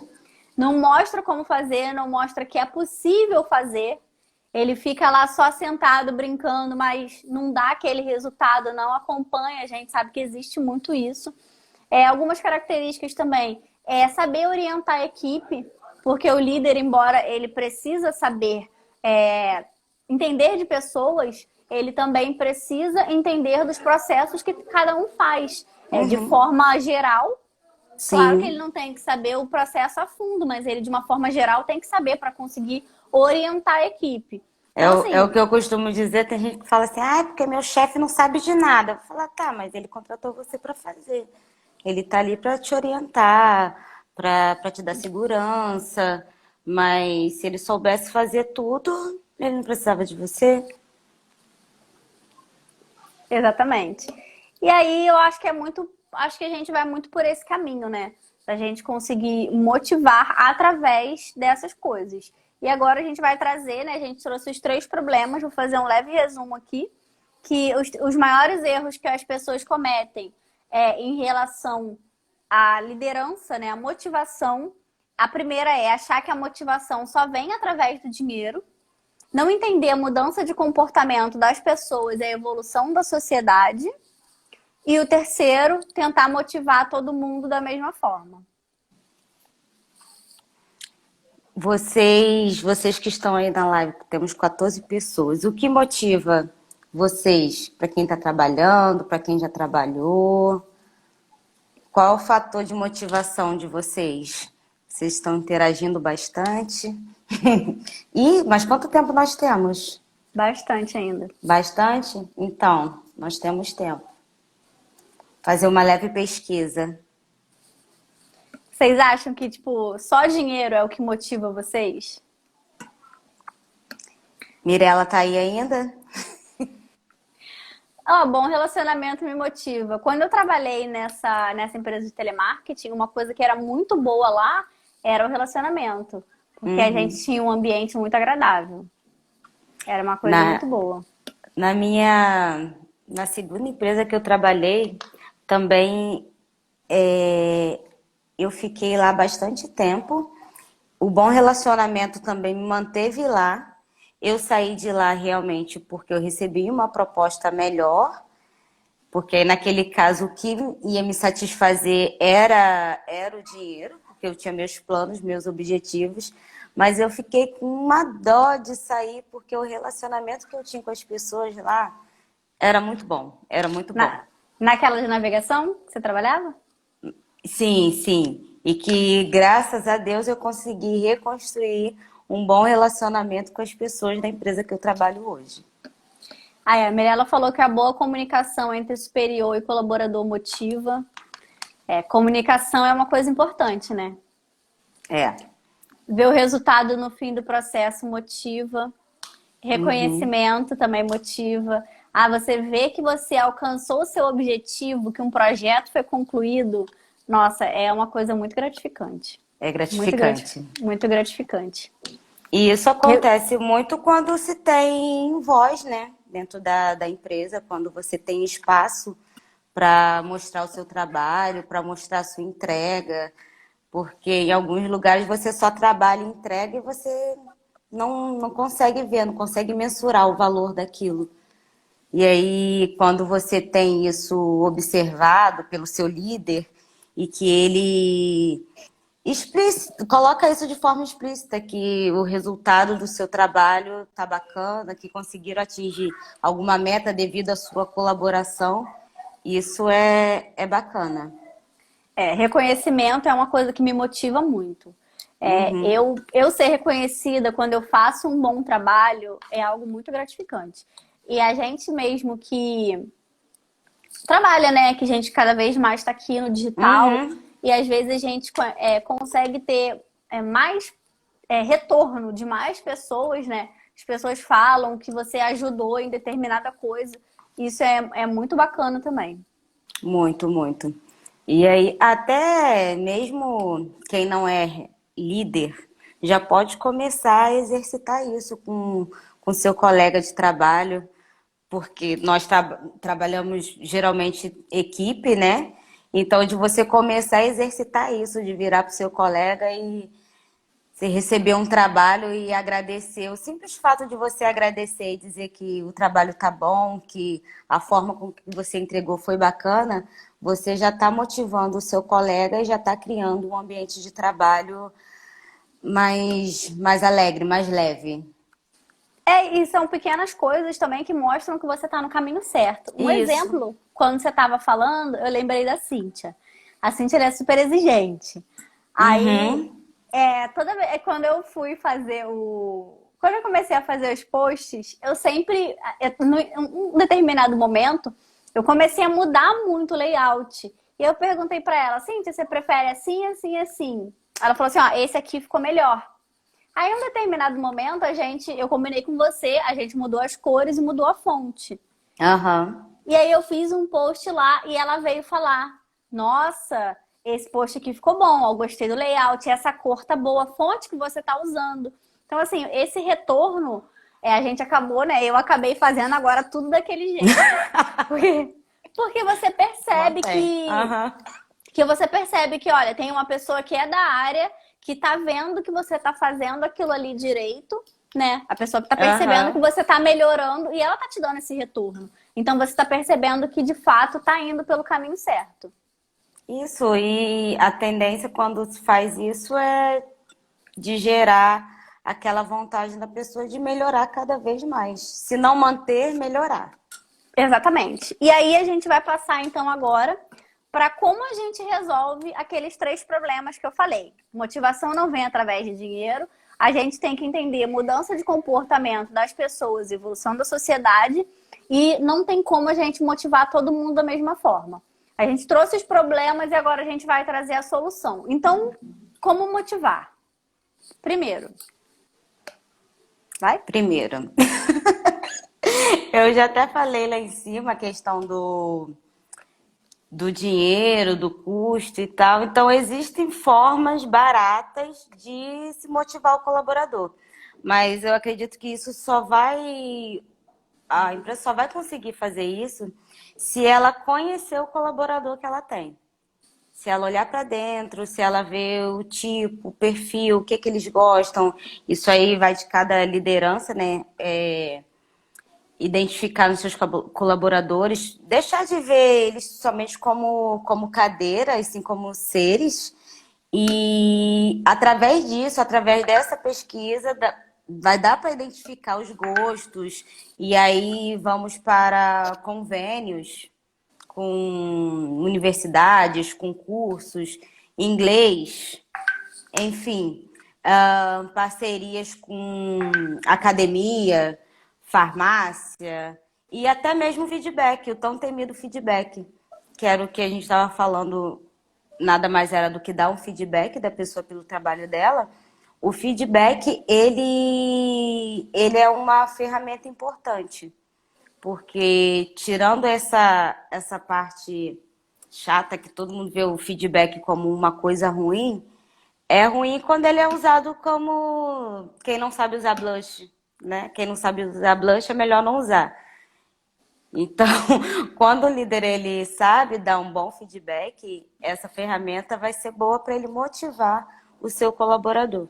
Não mostra como fazer, não mostra que é possível fazer. Ele fica lá só sentado, brincando, mas não dá aquele resultado, não acompanha. A gente sabe que existe muito isso. Algumas características também saber orientar a equipe, porque o líder, embora ele precisa saber entender de pessoas, ele também precisa entender dos processos que cada um faz. De forma geral. Sim. Claro que ele não tem que saber o processo a fundo, mas ele, de uma forma geral, tem que saber para conseguir orientar a equipe. Então, assim, É o que eu costumo dizer, tem gente que fala assim, porque meu chefe não sabe de nada. Eu vou falar, tá, mas ele contratou você para fazer. Ele tá ali para te orientar, para te dar segurança, mas se ele soubesse fazer tudo, ele não precisava de você. exatamente. E aí eu acho que acho que a gente vai muito por esse caminho, né? Da gente conseguir motivar através dessas coisas. E agora a gente vai trazer, né? A gente trouxe os 3 problemas, vou fazer um leve resumo aqui, que os maiores erros que as pessoas cometem em relação à liderança, né? A motivação. A primeira é achar que a motivação só vem através do dinheiro. Não entender a mudança de comportamento das pessoas e a evolução da sociedade. E o terceiro, tentar motivar todo mundo da mesma forma. Vocês que estão aí na live, temos 14 pessoas. O que motiva vocês, para quem está trabalhando, para quem já trabalhou? Qual é o fator de motivação de vocês? Vocês estão interagindo bastante? Mas quanto tempo nós temos? Bastante ainda. Bastante? Então, nós temos tempo. Fazer uma leve pesquisa. Vocês acham que, só dinheiro é o que motiva vocês? Mirela tá aí ainda? Bom relacionamento me motiva. Quando eu trabalhei nessa empresa de telemarketing, uma coisa que era muito boa lá era o relacionamento. Porque a gente tinha um ambiente muito agradável. Era uma coisa muito boa. Na segunda empresa que eu trabalhei, também eu fiquei lá bastante tempo. O bom relacionamento também me manteve lá. Eu saí de lá realmente porque eu recebi uma proposta melhor. Porque naquele caso o que ia me satisfazer era o dinheiro, porque eu tinha meus planos, meus objetivos. Mas eu fiquei com uma dó de sair, porque o relacionamento que eu tinha com as pessoas lá era muito bom. Era muito bom. Naquela de navegação que você trabalhava? Sim, sim. E que, graças a Deus, eu consegui reconstruir um bom relacionamento com as pessoas da empresa que eu trabalho hoje. Aí a Mirella falou que a boa comunicação entre superior e colaborador motiva. Comunicação é uma coisa importante, né? É. Ver o resultado no fim do processo motiva. Uhum. Reconhecimento também motiva. Você vê que você alcançou o seu objetivo, que um projeto foi concluído. Nossa, é uma coisa muito gratificante. É Muito, gratificante. muito gratificante. E isso Re- acontece muito quando se tem voz, né? Dentro da empresa, quando você tem espaço para mostrar o seu trabalho, para mostrar a sua entrega, porque em alguns lugares você só trabalha e entrega e você não consegue ver, não consegue mensurar o valor daquilo. E aí, quando você tem isso observado pelo seu líder e que ele coloca isso de forma explícita, que o resultado do seu trabalho tá bacana, que conseguiram atingir alguma meta devido à sua colaboração, isso é bacana. Reconhecimento é uma coisa que me motiva muito. Uhum, Eu ser reconhecida quando eu faço um bom trabalho é algo muito gratificante. E a gente mesmo que trabalha, né? Que a gente cada vez mais está aqui no digital uhum. e às vezes a gente consegue ter mais retorno de mais pessoas, né? As pessoas falam que você ajudou em determinada coisa. Isso é muito bacana também. Muito, muito. E aí, até mesmo quem não é líder já pode começar a exercitar isso com seu colega de trabalho, porque nós trabalhamos geralmente equipe, né? Então, de você começar a exercitar isso, de virar para o seu colega e você receber um trabalho e agradecer. O simples fato de você agradecer e dizer que o trabalho tá bom, que a forma com que você entregou foi bacana, você já está motivando o seu colega e já está criando um ambiente de trabalho mais alegre, mais leve. E são pequenas coisas também que mostram que você está no caminho certo. Um Isso. exemplo, quando você estava falando, eu lembrei da Cíntia. A Cíntia ela é super exigente. Aí, Uhum. toda vez quando eu fui fazer quando eu comecei a fazer os posts, eu sempre, em um determinado momento, eu comecei a mudar muito o layout. E eu perguntei para ela, Cíntia, você prefere assim, assim, assim? Ela falou assim, ó, esse aqui ficou melhor. Aí, em um determinado momento, eu combinei com você, a gente mudou as cores e mudou a fonte. Aham. E aí eu fiz um post lá e ela veio falar: Nossa, esse post aqui ficou bom, eu gostei do layout, essa cor tá boa, a fonte que você tá usando. Então, assim, esse retorno, a gente acabou, né? Eu acabei fazendo agora tudo daquele jeito. Porque, porque você percebe Mantém. Aham. que você percebe que, olha, tem uma pessoa que é da área, que tá vendo que você tá fazendo aquilo ali direito, né? A pessoa que tá percebendo que Aham. você tá melhorando e ela tá te dando esse retorno. Então você tá percebendo que de fato tá indo pelo caminho certo. Isso, e a tendência quando se faz isso é de gerar aquela vontade da pessoa de melhorar cada vez mais. Se não manter, melhorar. Exatamente. E aí a gente vai passar então agora para como a gente resolve aqueles três problemas que eu falei. Motivação não vem através de dinheiro. A gente tem que entender mudança de comportamento das pessoas, evolução da sociedade e não tem como a gente motivar todo mundo da mesma forma. A gente trouxe os problemas e agora a gente vai trazer a solução. Então, como motivar? Primeiro, vai? Primeiro, eu já até falei lá em cima a questão do dinheiro, do custo e tal. Então, existem formas baratas de se motivar o colaborador. Mas eu acredito que isso a empresa só vai conseguir fazer isso se ela conhecer o colaborador que ela tem. Se ela olhar para dentro, se ela ver o tipo, o perfil, o que que eles gostam, isso aí vai de cada liderança, né? Identificar nos seus colaboradores, deixar de ver eles somente como cadeira, e sim como seres. E através disso, através dessa pesquisa, vai dar para identificar os gostos, e aí vamos para convênios com universidades, com cursos, inglês, enfim, parcerias com academia, farmácia. E até mesmo o feedback, o tão temido feedback, que era o que a gente estava falando, nada mais era do que dar um feedback da pessoa pelo trabalho dela. O feedback, ele é uma ferramenta importante, porque tirando essa parte chata que todo mundo vê o feedback como uma coisa ruim, é ruim quando ele é usado como quem não sabe usar blush, né? Quem não sabe usar blush é melhor não usar. Então, quando o líder ele sabe dar um bom feedback, essa ferramenta vai ser boa para ele motivar o seu colaborador.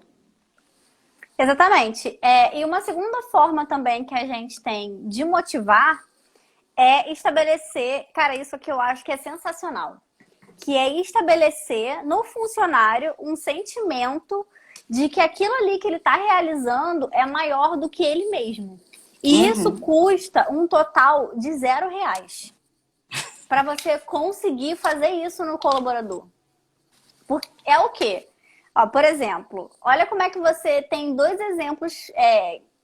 Exatamente. E uma segunda forma também que a gente tem de motivar é estabelecer, cara, isso que eu acho que é sensacional, que é estabelecer no funcionário um sentimento de que aquilo ali que ele está realizando é maior do que ele mesmo. E isso Uhum. custa um total de R$ 0 para você conseguir fazer isso no colaborador. É o quê? Ó, por exemplo, olha como é que você tem dois exemplos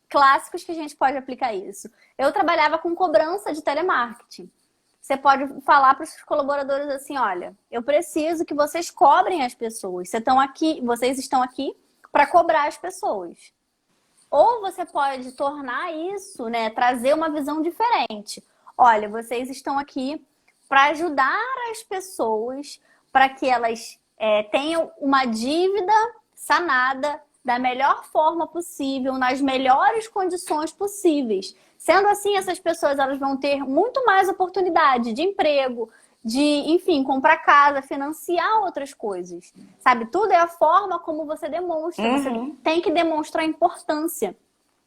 clássicos que a gente pode aplicar isso. Eu trabalhava com cobrança de telemarketing. Você pode falar para os colaboradores assim, olha, eu preciso que vocês cobrem as pessoas. Vocês estão aqui para cobrar as pessoas. Ou você pode tornar isso, né, trazer uma visão diferente. Olha, vocês estão aqui para ajudar as pessoas para que elas tenham uma dívida sanada da melhor forma possível, nas melhores condições possíveis. Sendo assim, essas pessoas elas vão ter muito mais oportunidade de emprego, de, enfim, comprar casa, financiar outras coisas. Sabe? Tudo é a forma como você demonstra. Você Uhum. tem que demonstrar importância.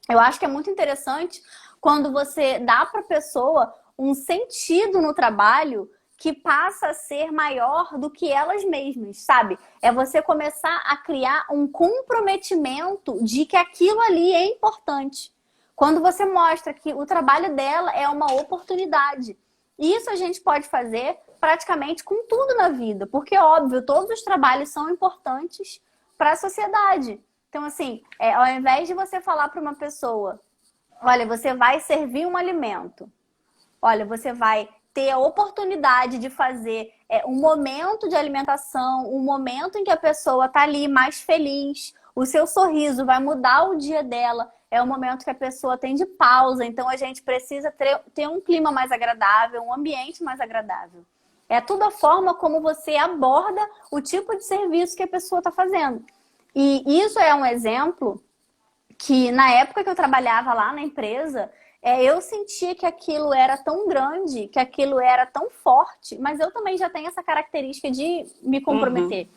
Eu acho que é muito interessante quando você dá para a pessoa um sentido no trabalho que passa a ser maior do que elas mesmas, sabe? É você começar a criar um comprometimento de que aquilo ali é importante. Quando você mostra que o trabalho dela é uma oportunidade. Isso a gente pode fazer praticamente com tudo na vida, porque, óbvio, todos os trabalhos são importantes para a sociedade. Então, assim, ao invés de você falar para uma pessoa, olha, você vai servir um alimento, olha, você vai ter a oportunidade de fazer um momento de alimentação, um momento em que a pessoa está ali mais feliz, o seu sorriso vai mudar o dia dela, é o momento que a pessoa tem de pausa, então a gente precisa ter um clima mais agradável, um ambiente mais agradável. É tudo a forma como você aborda o tipo de serviço que a pessoa está fazendo. E isso é um exemplo que, na época que eu trabalhava lá na empresa, eu sentia que aquilo era tão grande, que aquilo era tão forte, mas eu também já tenho essa característica de me Uhum. comprometer.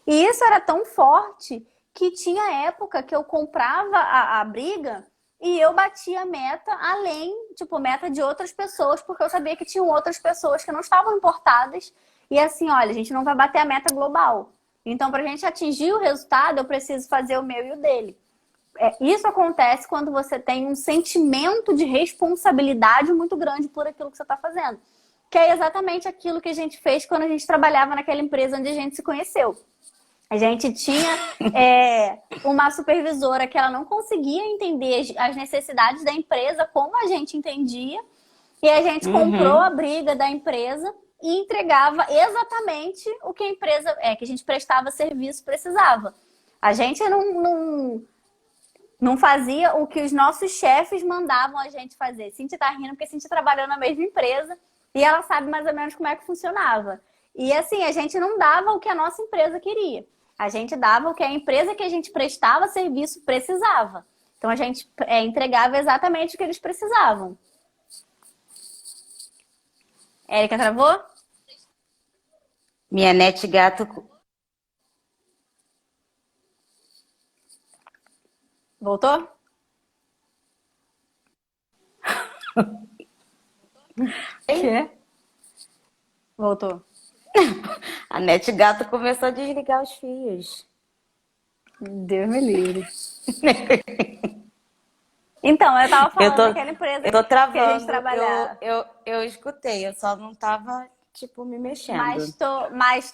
E isso era tão forte que tinha época que eu comprava a briga e eu batia a meta além, tipo, meta de outras pessoas, porque eu sabia que tinham outras pessoas que não estavam importadas. E assim, olha, a gente não vai bater a meta global. Então, para a gente atingir o resultado, eu preciso fazer o meu e o dele. Isso acontece quando você tem um sentimento de responsabilidade muito grande por aquilo que você está fazendo. Que é exatamente aquilo que a gente fez quando a gente trabalhava naquela empresa onde a gente se conheceu. A gente tinha uma supervisora que ela não conseguia entender as necessidades da empresa como a gente entendia. E a gente comprou a Uhum. briga da empresa e entregava exatamente o que a empresa, que a gente prestava serviço, precisava. A gente não fazia o que os nossos chefes mandavam a gente fazer. Cintia tá rindo porque Cintia trabalhou na mesma empresa e ela sabe mais ou menos como é que funcionava. E assim, a gente não dava o que a nossa empresa queria. A gente dava o que a empresa que a gente prestava serviço precisava. Então a gente entregava exatamente o que eles precisavam. Érica, travou? Minha net gato. Voltou? Quê? Voltou. A net gato começou a desligar os fios. Deus me livre. Então, eu tava Eu tô, falando daquela empresa eu tô que a gente travando, trabalhava. eu escutei, eu só não tava, tipo, me mexendo. Mas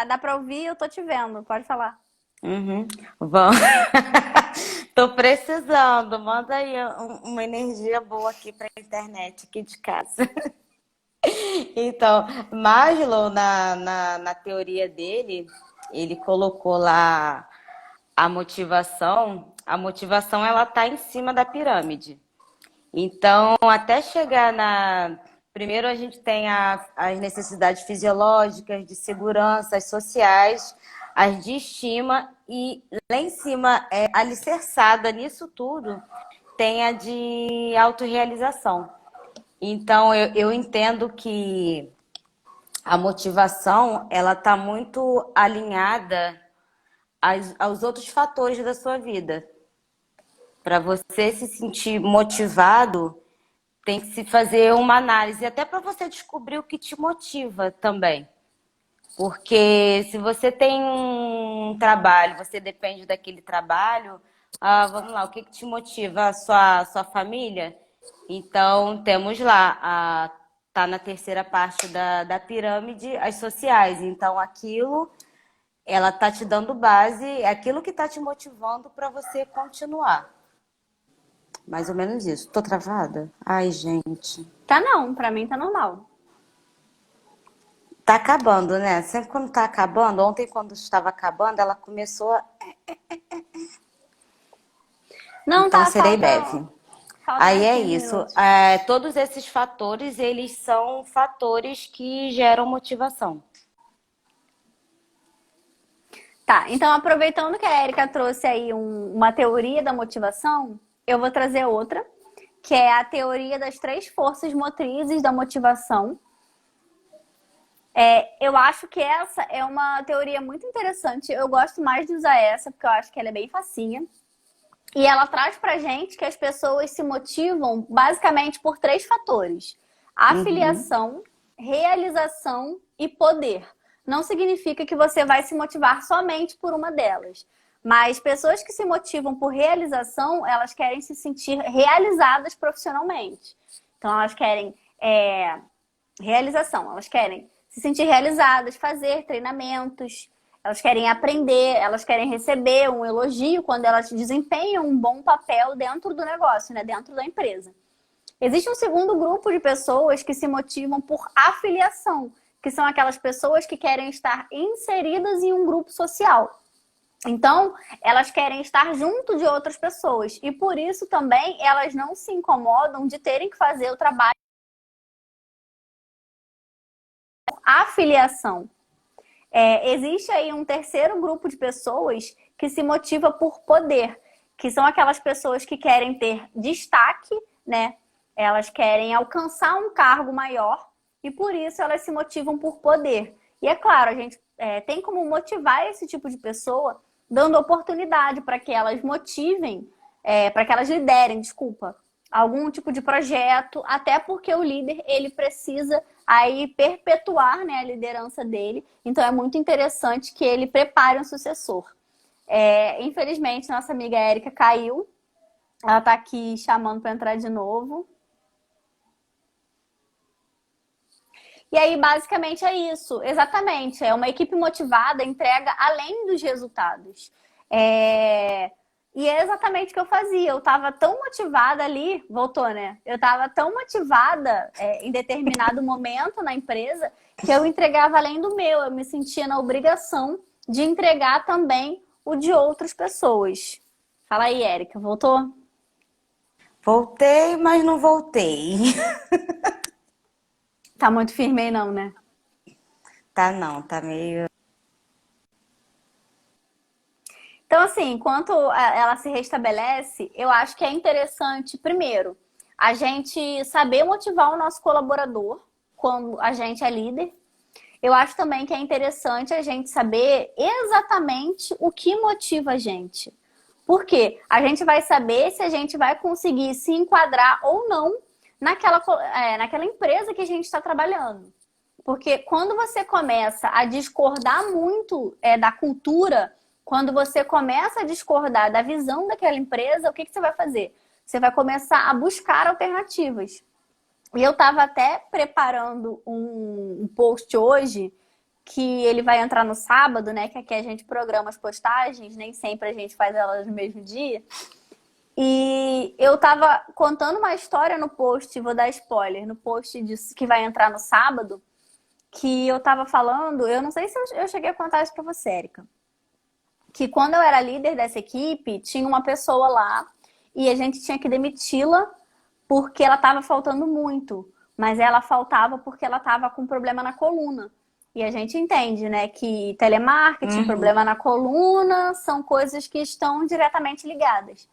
dá pra ouvir, eu tô te vendo, pode falar. Uhum. Vamos. Tô precisando. Manda aí uma energia boa aqui pra internet aqui de casa. Então, Maslow, na teoria dele, ele colocou lá a motivação ela está em cima da pirâmide. Então, até chegar na. Primeiro, a gente tem as necessidades fisiológicas, de segurança, as sociais, as de estima, e lá em cima, alicerçada nisso tudo, tem a de autorrealização. Então, eu entendo que a motivação ela está muito alinhada aos outros fatores da sua vida. Para você se sentir motivado, tem que se fazer uma análise, até para você descobrir o que te motiva também. Porque se você tem um trabalho, você depende daquele trabalho, vamos lá, o que te motiva? A sua família? Então, temos lá, tá na terceira parte da pirâmide, as sociais. Então, ela tá te dando base, é aquilo que tá te motivando para você continuar. Mais ou menos isso. Tô travada? Ai, gente. Tá não, pra mim tá normal. Tá acabando, né? Sempre quando tá acabando, ontem quando estava acabando, ela começou a... Não, Então tá, serei breve. faltam Aí uns é 15 isso. minutos. Todos esses fatores, eles são fatores que geram motivação. Tá, então aproveitando que a Erika trouxe aí uma teoria da motivação, eu vou trazer outra, que é a teoria das três forças motrizes da motivação. Eu acho que essa é uma teoria muito interessante. Eu gosto mais de usar essa, porque eu acho que ela é bem facinha. E ela traz pra gente que as pessoas se motivam basicamente por três fatores: Uhum. afiliação, realização e poder. Não significa que você vai se motivar somente por uma delas. Mas pessoas que se motivam por realização, elas querem se sentir realizadas profissionalmente. Então, elas querem realização, elas querem se sentir realizadas, fazer treinamentos, elas querem aprender, elas querem receber um elogio quando elas desempenham um bom papel dentro do negócio, né? Dentro da empresa. Existe um segundo grupo de pessoas que se motivam por afiliação, que são aquelas pessoas que querem estar inseridas em um grupo social. Então, elas querem estar junto de outras pessoas e por isso também elas não se incomodam de terem que fazer o trabalho afiliação. Existe aí um terceiro grupo de pessoas que se motiva por poder, que são aquelas pessoas que querem ter destaque, né? Elas querem alcançar um cargo maior e por isso elas se motivam por poder. E é claro, a gente tem como motivar esse tipo de pessoa dando oportunidade para que elas motivem, para que elas liderem, desculpa, algum tipo de projeto, até porque o líder ele precisa aí perpetuar, né, a liderança dele. Então é muito interessante que ele prepare um sucessor. Infelizmente, nossa amiga Érica caiu. Ela está aqui chamando para entrar de novo. E aí, basicamente, é isso. Exatamente. É uma equipe motivada, entrega além dos resultados. E é exatamente o que eu fazia. Eu estava tão motivada ali, voltou, né? Eu estava tão motivada em determinado momento na empresa que eu entregava além do meu. Eu me sentia na obrigação de entregar também o de outras pessoas. Fala aí, Érica, voltou? Voltei, mas não voltei. Tá muito firme aí não, né? Tá não, tá meio... Então, assim, enquanto ela se restabelece, eu acho que é interessante, primeiro, a gente saber motivar o nosso colaborador quando a gente é líder. Eu acho também que é interessante a gente saber exatamente o que motiva a gente. Por quê? A gente vai saber se a gente vai conseguir se enquadrar ou não naquela empresa que a gente está trabalhando. Porque quando você começa a discordar muito da cultura, quando você começa a discordar da visão daquela empresa, o que você vai fazer? Você vai começar a buscar alternativas. E eu estava até preparando um post hoje, que ele vai entrar no sábado, né? Que aqui a gente programa as postagens, nem sempre a gente faz elas no mesmo dia. E eu tava contando uma história no post, vou dar spoiler, no post disso que vai entrar no sábado, que eu tava falando, eu não sei se eu cheguei a contar isso pra você, Érica, que quando eu era líder dessa equipe, tinha uma pessoa lá e a gente tinha que demiti-la porque ela estava faltando muito, mas ela faltava porque ela estava com problema na coluna. E a gente entende, né, que telemarketing, Uhum. problema na coluna, são coisas que estão diretamente ligadas.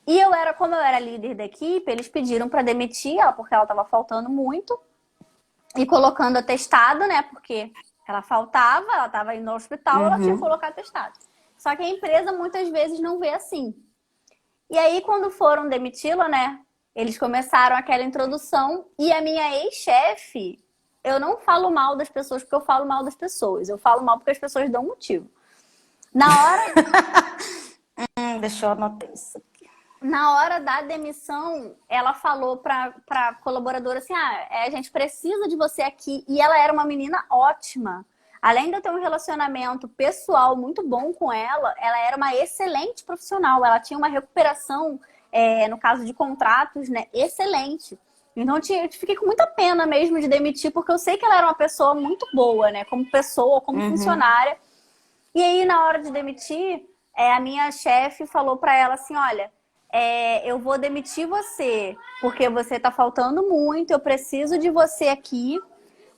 E como eu era líder da equipe, eles pediram para demitir ela porque ela estava faltando muito e colocando atestado, né, porque ela faltava, ela estava indo ao hospital, ela tinha que Uhum. colocar atestado. Só que a empresa muitas vezes não vê assim. E aí, quando foram demiti-la, né? Eles começaram aquela introdução e a minha ex-chefe, eu não falo mal das pessoas porque eu falo mal das pessoas. Eu falo mal porque as pessoas dão motivo. Na hora, Deixa eu anotar isso. na hora da demissão, ela falou pra colaboradora assim: a gente precisa de você aqui. E ela era uma menina ótima. Além de eu ter um relacionamento pessoal muito bom com ela era uma excelente profissional. Ela tinha uma recuperação, no caso de contratos, né, excelente. Então eu fiquei com muita pena mesmo de demitir, porque eu sei que ela era uma pessoa muito boa, né, como pessoa, como Uhum. funcionária. E aí, na hora de demitir, a minha chefe falou para ela assim: olha, eu vou demitir você porque você tá faltando muito, eu preciso de você aqui,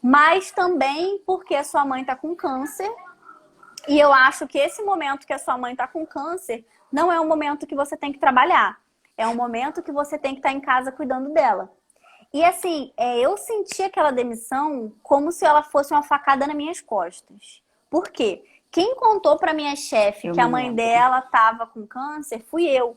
mas também porque a sua mãe tá com câncer. E eu acho que esse momento que a sua mãe tá com câncer não é um momento que você tem que trabalhar. É um momento que você tem que estar em casa cuidando dela. E assim, eu senti aquela demissão como se ela fosse uma facada nas minhas costas. Por quê? Quem contou para minha chefe Eu que a me mãe lembro. dela estava com câncer fui eu.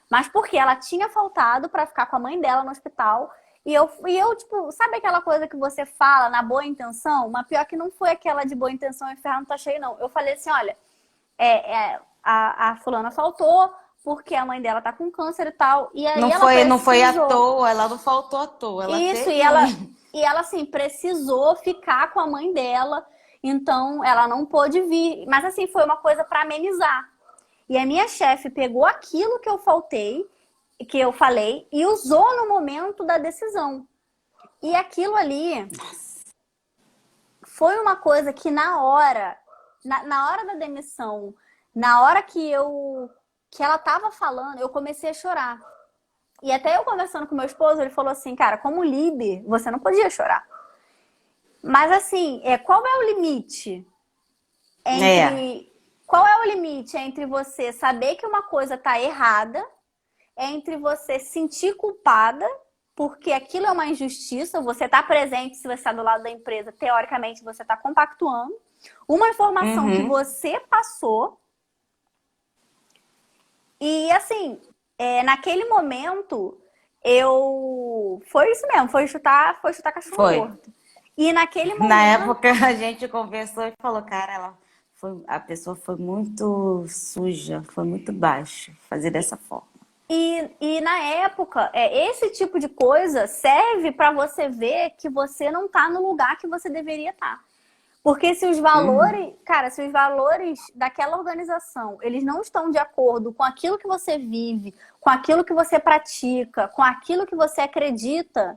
Mas porque ela tinha faltado para ficar com a mãe dela no hospital. E eu, tipo, sabe aquela coisa que você fala na boa intenção? Mas pior que não foi aquela de boa intenção e o ferro não tá cheio, não. Eu falei assim: olha, a fulana faltou porque a mãe dela tá com câncer e tal. E aí ela Não foi à precisou. toa, ela não faltou à toa, ela Isso, teve um. e ela assim, precisou ficar com a mãe dela, então ela não pôde vir. Mas assim, foi uma coisa para amenizar. E a minha chefe pegou aquilo que eu faltei, que eu falei, e usou no momento da decisão. E aquilo ali foi uma coisa que na hora, na hora da demissão, na hora que ela tava falando, eu comecei a chorar. E até eu conversando com meu esposo, ele falou assim: cara, como líder, você não podia chorar. Mas assim, qual é o limite É, entre qual é o limite entre você saber que uma coisa tá errada, entre você se sentir culpada porque aquilo é uma injustiça, você tá presente, se você está do lado da empresa, teoricamente você tá compactuando uma informação que uhum. você passou. E assim, naquele momento eu foi isso mesmo, foi chutar cachorro Foi. morto. E naquele Na momento época a gente conversou e falou, cara, a pessoa foi muito suja, foi muito baixo fazer dessa forma. e na época, esse tipo de coisa serve para você ver que você não tá no lugar que você deveria estar. Porque se os Uhum. valores, cara, se os valores daquela organização, eles não estão de acordo com aquilo que você vive, com aquilo que você pratica, com aquilo que você acredita,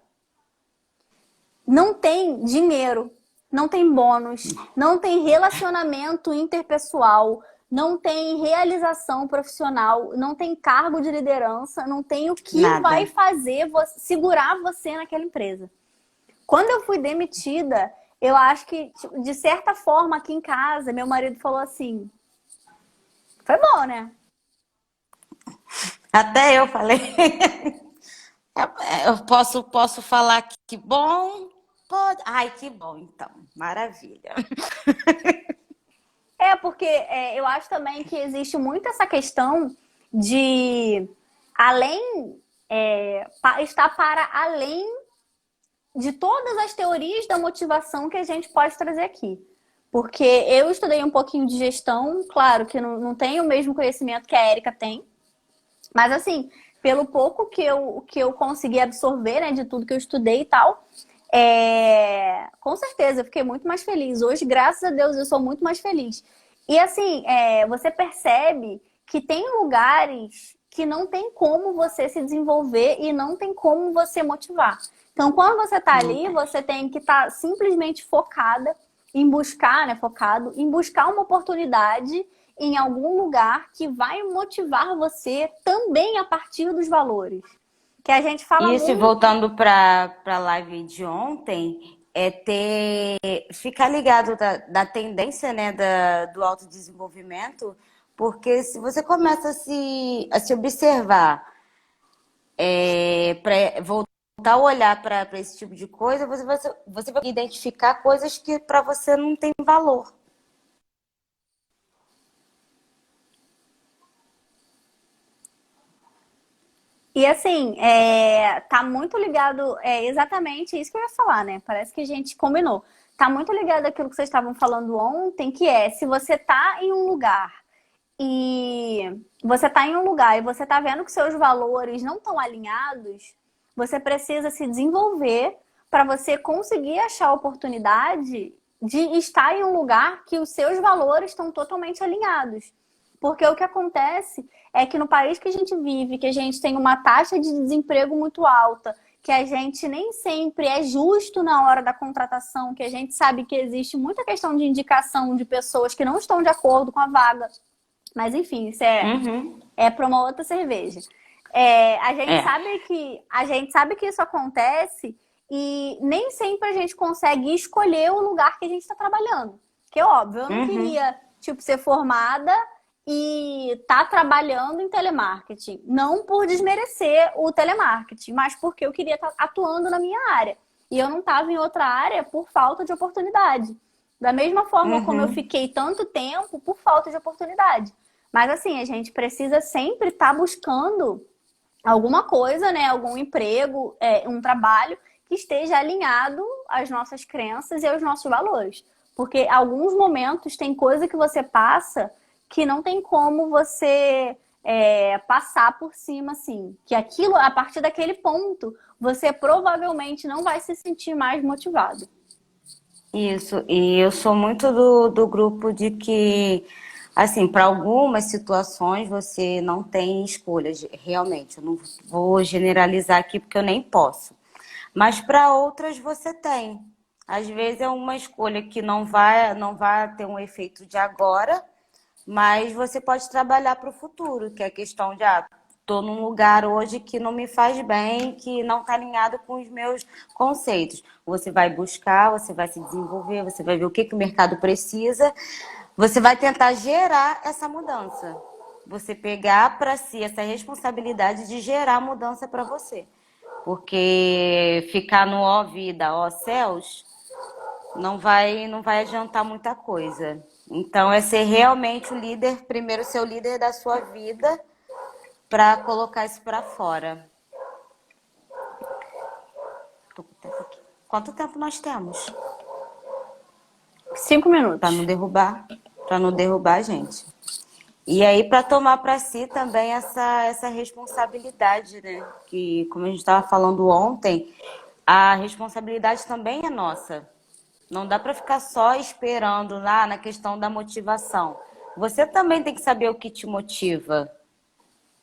não tem dinheiro, não tem bônus, não tem relacionamento interpessoal, não tem realização profissional, não tem cargo de liderança, não tem o que vai Nada. fazer segurar você naquela empresa. Quando eu fui demitida, eu acho que, tipo, de certa forma, aqui em casa, meu marido falou assim: foi bom, né? Até eu falei. Eu posso falar que bom? Pode. Ai, que bom, então. Maravilha. Porque eu acho também que existe muito essa questão de, além, estar para além de todas as teorias da motivação que a gente pode trazer aqui. Porque eu estudei um pouquinho de gestão, claro que não tenho o mesmo conhecimento que a Érica tem, mas assim, pelo pouco que eu consegui absorver, né, de tudo que eu estudei e tal, com certeza eu fiquei muito mais feliz. Hoje, graças a Deus, eu sou muito mais feliz. E assim, você percebe que tem lugares que não tem como você se desenvolver e não tem como você motivar. Então, quando você está Não ali, tem. você tem que estar simplesmente focada em buscar, né, focado em buscar uma oportunidade em algum lugar que vai motivar você também a partir dos valores. Que a gente fala Isso, e muito. voltando para a live de ontem, ficar ligado da tendência, né, do autodesenvolvimento, porque se você começa a se observar, para voltar a olhar para esse tipo de coisa, você vai identificar coisas que para você não tem valor. E assim, tá muito ligado, exatamente isso que eu ia falar, né? Parece que a gente combinou. Tá muito ligado àquilo que vocês estavam falando ontem, que é se você tá em um lugar e você tá vendo que seus valores não estão alinhados, você precisa se desenvolver para você conseguir achar a oportunidade de estar em um lugar que os seus valores estão totalmente alinhados. Porque o que acontece é que no país que a gente vive, que a gente tem uma taxa de desemprego muito alta, que a gente nem sempre é justo na hora da contratação, que a gente sabe que existe muita questão de indicação de pessoas que não estão de acordo com a vaga. Mas enfim, isso Uhum. é para uma outra cerveja. É. A gente sabe que isso acontece e nem sempre a gente consegue escolher o lugar que a gente está trabalhando. Que é óbvio, eu não Uhum. queria, tipo, ser formada e tá trabalhando em telemarketing. Não por desmerecer o telemarketing, mas porque eu queria estar atuando na minha área. E eu não estava em outra área por falta de oportunidade. Da mesma forma como eu Uhum. fiquei tanto tempo por falta de oportunidade. Mas assim, a gente precisa sempre estar buscando alguma coisa, né? Algum emprego, um trabalho que esteja alinhado às nossas crenças e aos nossos valores. Porque alguns momentos tem coisa que você passa que não tem como você passar por cima, assim. Que aquilo, a partir daquele ponto, você provavelmente não vai se sentir mais motivado. Isso, e eu sou muito do grupo de que, assim, para algumas situações você não tem escolhas, realmente. Eu não vou generalizar aqui porque eu nem posso. Mas para outras você tem. Às vezes é uma escolha que não vai ter um efeito de agora, mas você pode trabalhar para o futuro, que é a questão de, estou num lugar hoje que não me faz bem, que não está alinhado com os meus conceitos. Você vai buscar, você vai se desenvolver, você vai ver o que, que o mercado precisa, você vai tentar gerar essa mudança. Você pegar para si essa responsabilidade de gerar mudança para você. Porque ficar no ó vida, ó céus, não vai adiantar muita coisa. Então, é ser realmente o líder, primeiro ser o líder da sua vida, para colocar isso para fora. Tô com tempo aqui. Quanto tempo nós temos? 5 minutos. Para não derrubar a gente. E aí, para tomar para si também essa responsabilidade, né? Que, como a gente estava falando ontem, a responsabilidade também é nossa. Não dá para ficar só esperando lá na questão da motivação. Você também tem que saber o que te motiva.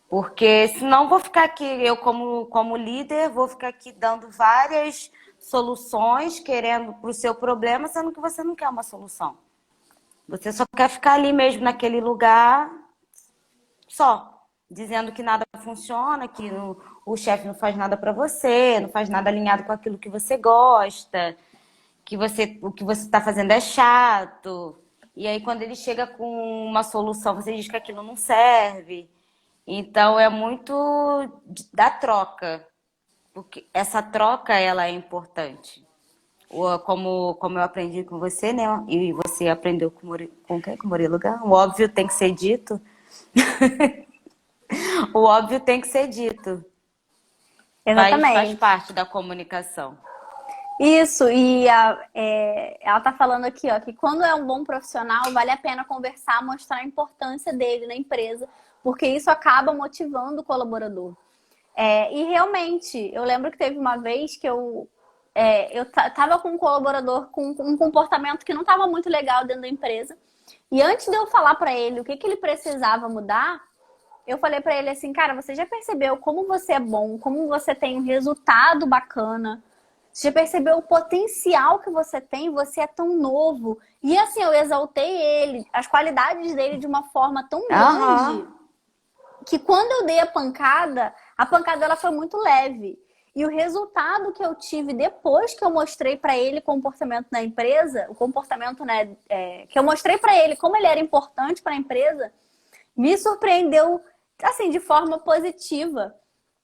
Porque senão vou ficar aqui, eu como líder, vou ficar aqui dando várias soluções, querendo para o seu problema, sendo que você não quer uma solução. Você só quer ficar ali mesmo naquele lugar, só, dizendo que nada funciona, que o chefe não faz nada para você, não faz nada alinhado com aquilo que você gosta, que o que você está fazendo é chato. E aí, quando ele chega com uma solução, você diz que aquilo não serve. Então, é muito da troca, porque essa troca ela é importante. Como eu aprendi com você, né? E você aprendeu com quem? Com o Murilo Gun? O óbvio tem que ser dito. O óbvio tem que ser dito. Faz Exatamente. parte da comunicação. Isso, ela tá falando aqui, ó, que quando é um bom profissional, vale a pena conversar, mostrar a importância dele na empresa, porque isso acaba motivando o colaborador. E realmente, eu lembro que teve uma vez que eu tava com um colaborador com um comportamento que não estava muito legal dentro da empresa, e antes de eu falar para ele o que ele precisava mudar, eu falei pra ele assim, cara, você já percebeu como você é bom, como você tem um resultado bacana? Você já percebeu o potencial que você tem? Você é tão novo. E assim, eu exaltei ele, as qualidades dele de uma forma tão grande Aham. que quando eu dei a pancada ela foi muito leve. E o resultado que eu tive depois que eu mostrei para ele o comportamento na empresa, o comportamento, né, que eu mostrei para ele como ele era importante para a empresa, me surpreendeu assim de forma positiva,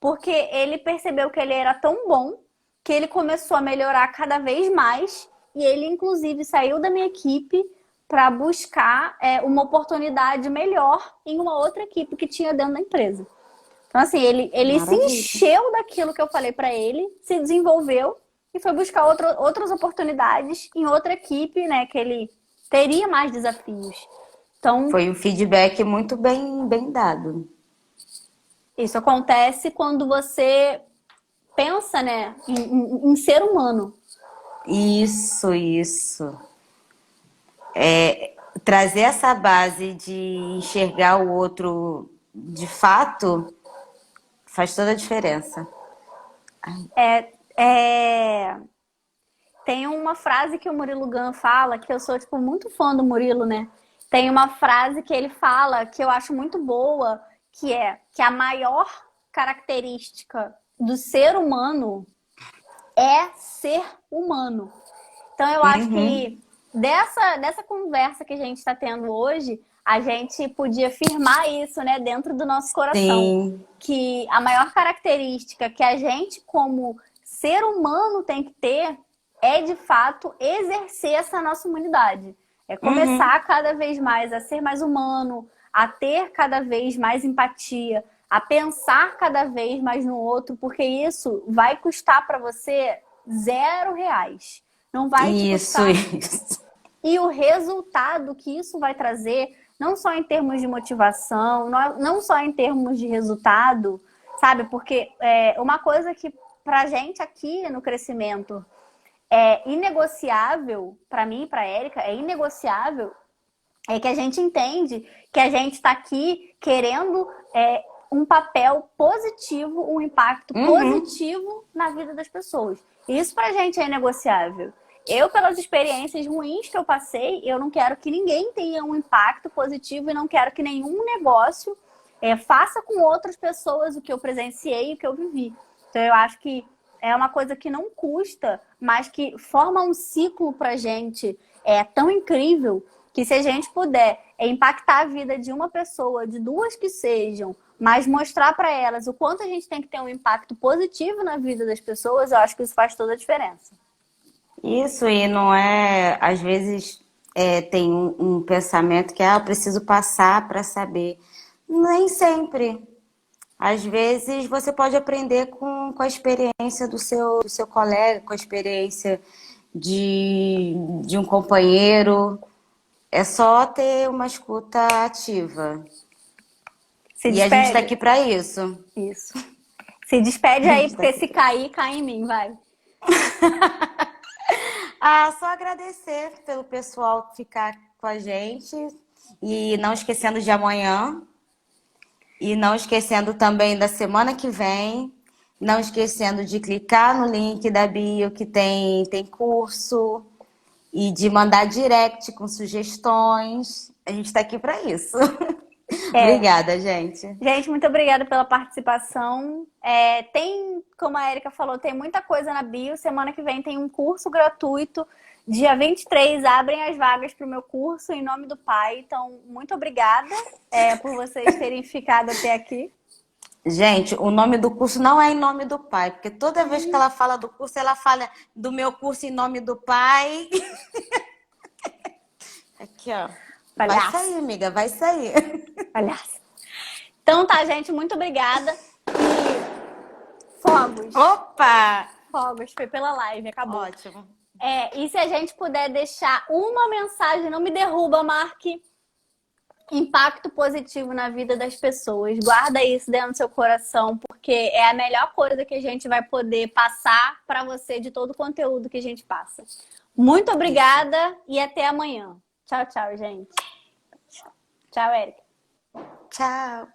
porque ele percebeu que ele era tão bom que ele começou a melhorar cada vez mais e ele inclusive saiu da minha equipe para buscar uma oportunidade melhor em uma outra equipe que tinha dentro da empresa. Então, assim, ele se Maravilha. encheu daquilo que eu falei para ele, se desenvolveu e foi buscar outras oportunidades em outra equipe, né? Que ele teria mais desafios. Então, Foi um feedback muito bem dado. isso acontece quando você pensa, né, em ser humano. Isso. Trazer essa base de enxergar o outro de fato faz toda a diferença. É, tem uma frase que o Murilo Gun fala, que eu sou, tipo, muito fã do Murilo, né? Tem uma frase que ele fala que eu acho muito boa, que é que a maior característica do ser humano é ser humano. Então eu acho Uhum. que dessa conversa que a gente está tendo hoje, a gente podia firmar isso, né, dentro do nosso coração. Sim. Que a maior característica que a gente, como ser humano, tem que ter é, de fato, exercer essa nossa humanidade. É Uhum. começar cada vez mais a ser mais humano, a ter cada vez mais empatia, a pensar cada vez mais no outro, porque isso vai custar para você R$ 0. Não vai te Isso, custar. isso. E o resultado que isso vai trazer, não só em termos de motivação, não só em termos de resultado, sabe? Porque uma coisa que pra gente aqui no crescimento é inegociável, para mim e para a Érica, é inegociável, é que a gente entende que a gente está aqui querendo um papel positivo, um impacto Uhum. positivo na vida das pessoas. Isso para a gente é inegociável. Eu, pelas experiências ruins que eu passei, eu não quero que ninguém tenha um impacto positivo e não quero que nenhum negócio faça com outras pessoas o que eu presenciei e o que eu vivi. Então, eu acho que é uma coisa que não custa, mas que forma um ciclo pra gente tão incrível que se a gente puder impactar a vida de uma pessoa, de duas que sejam, mas mostrar para elas o quanto a gente tem que ter um impacto positivo na vida das pessoas, eu acho que isso faz toda a diferença. Isso, e não é, às vezes tem um pensamento que eu preciso passar para saber. Nem sempre. Às vezes você pode aprender com a experiência do seu colega, com a experiência de um companheiro. É só ter uma escuta ativa. Se E a gente está despede? aqui para isso. Isso. Se despede A aí, gente está porque aqui se pra... cair, cai em mim, vai. Só agradecer pelo pessoal ficar com a gente e não esquecendo de amanhã. E não esquecendo também da semana que vem, não esquecendo de clicar no link da bio que tem curso e de mandar direct com sugestões. A gente está aqui para isso. É. Obrigada, gente. Gente, muito obrigada pela participação. Tem, como a Erika falou, tem muita coisa na bio. Semana que vem tem um curso gratuito. Dia 23 abrem as vagas para o meu curso em nome do Pai. Então, muito obrigada por vocês terem ficado até aqui. Gente, o nome do curso não é em nome do pai, porque toda vez que ela fala do curso, ela fala do meu curso em nome do pai. Aqui, ó. Vai Palhaço, sair, amiga, vai sair. palhaço. Então tá, gente, muito obrigada. E fogos. Opa! Fogos, foi pela live, acabou. Ótimo. E se a gente puder deixar uma mensagem, não me derruba, Mark, impacto positivo na vida das pessoas. Guarda isso dentro do seu coração, porque é a melhor coisa que a gente vai poder passar para você de todo o conteúdo que a gente passa. Muito Isso. obrigada e até amanhã. Tchau, tchau, gente. Tchau, Érica. Tchau.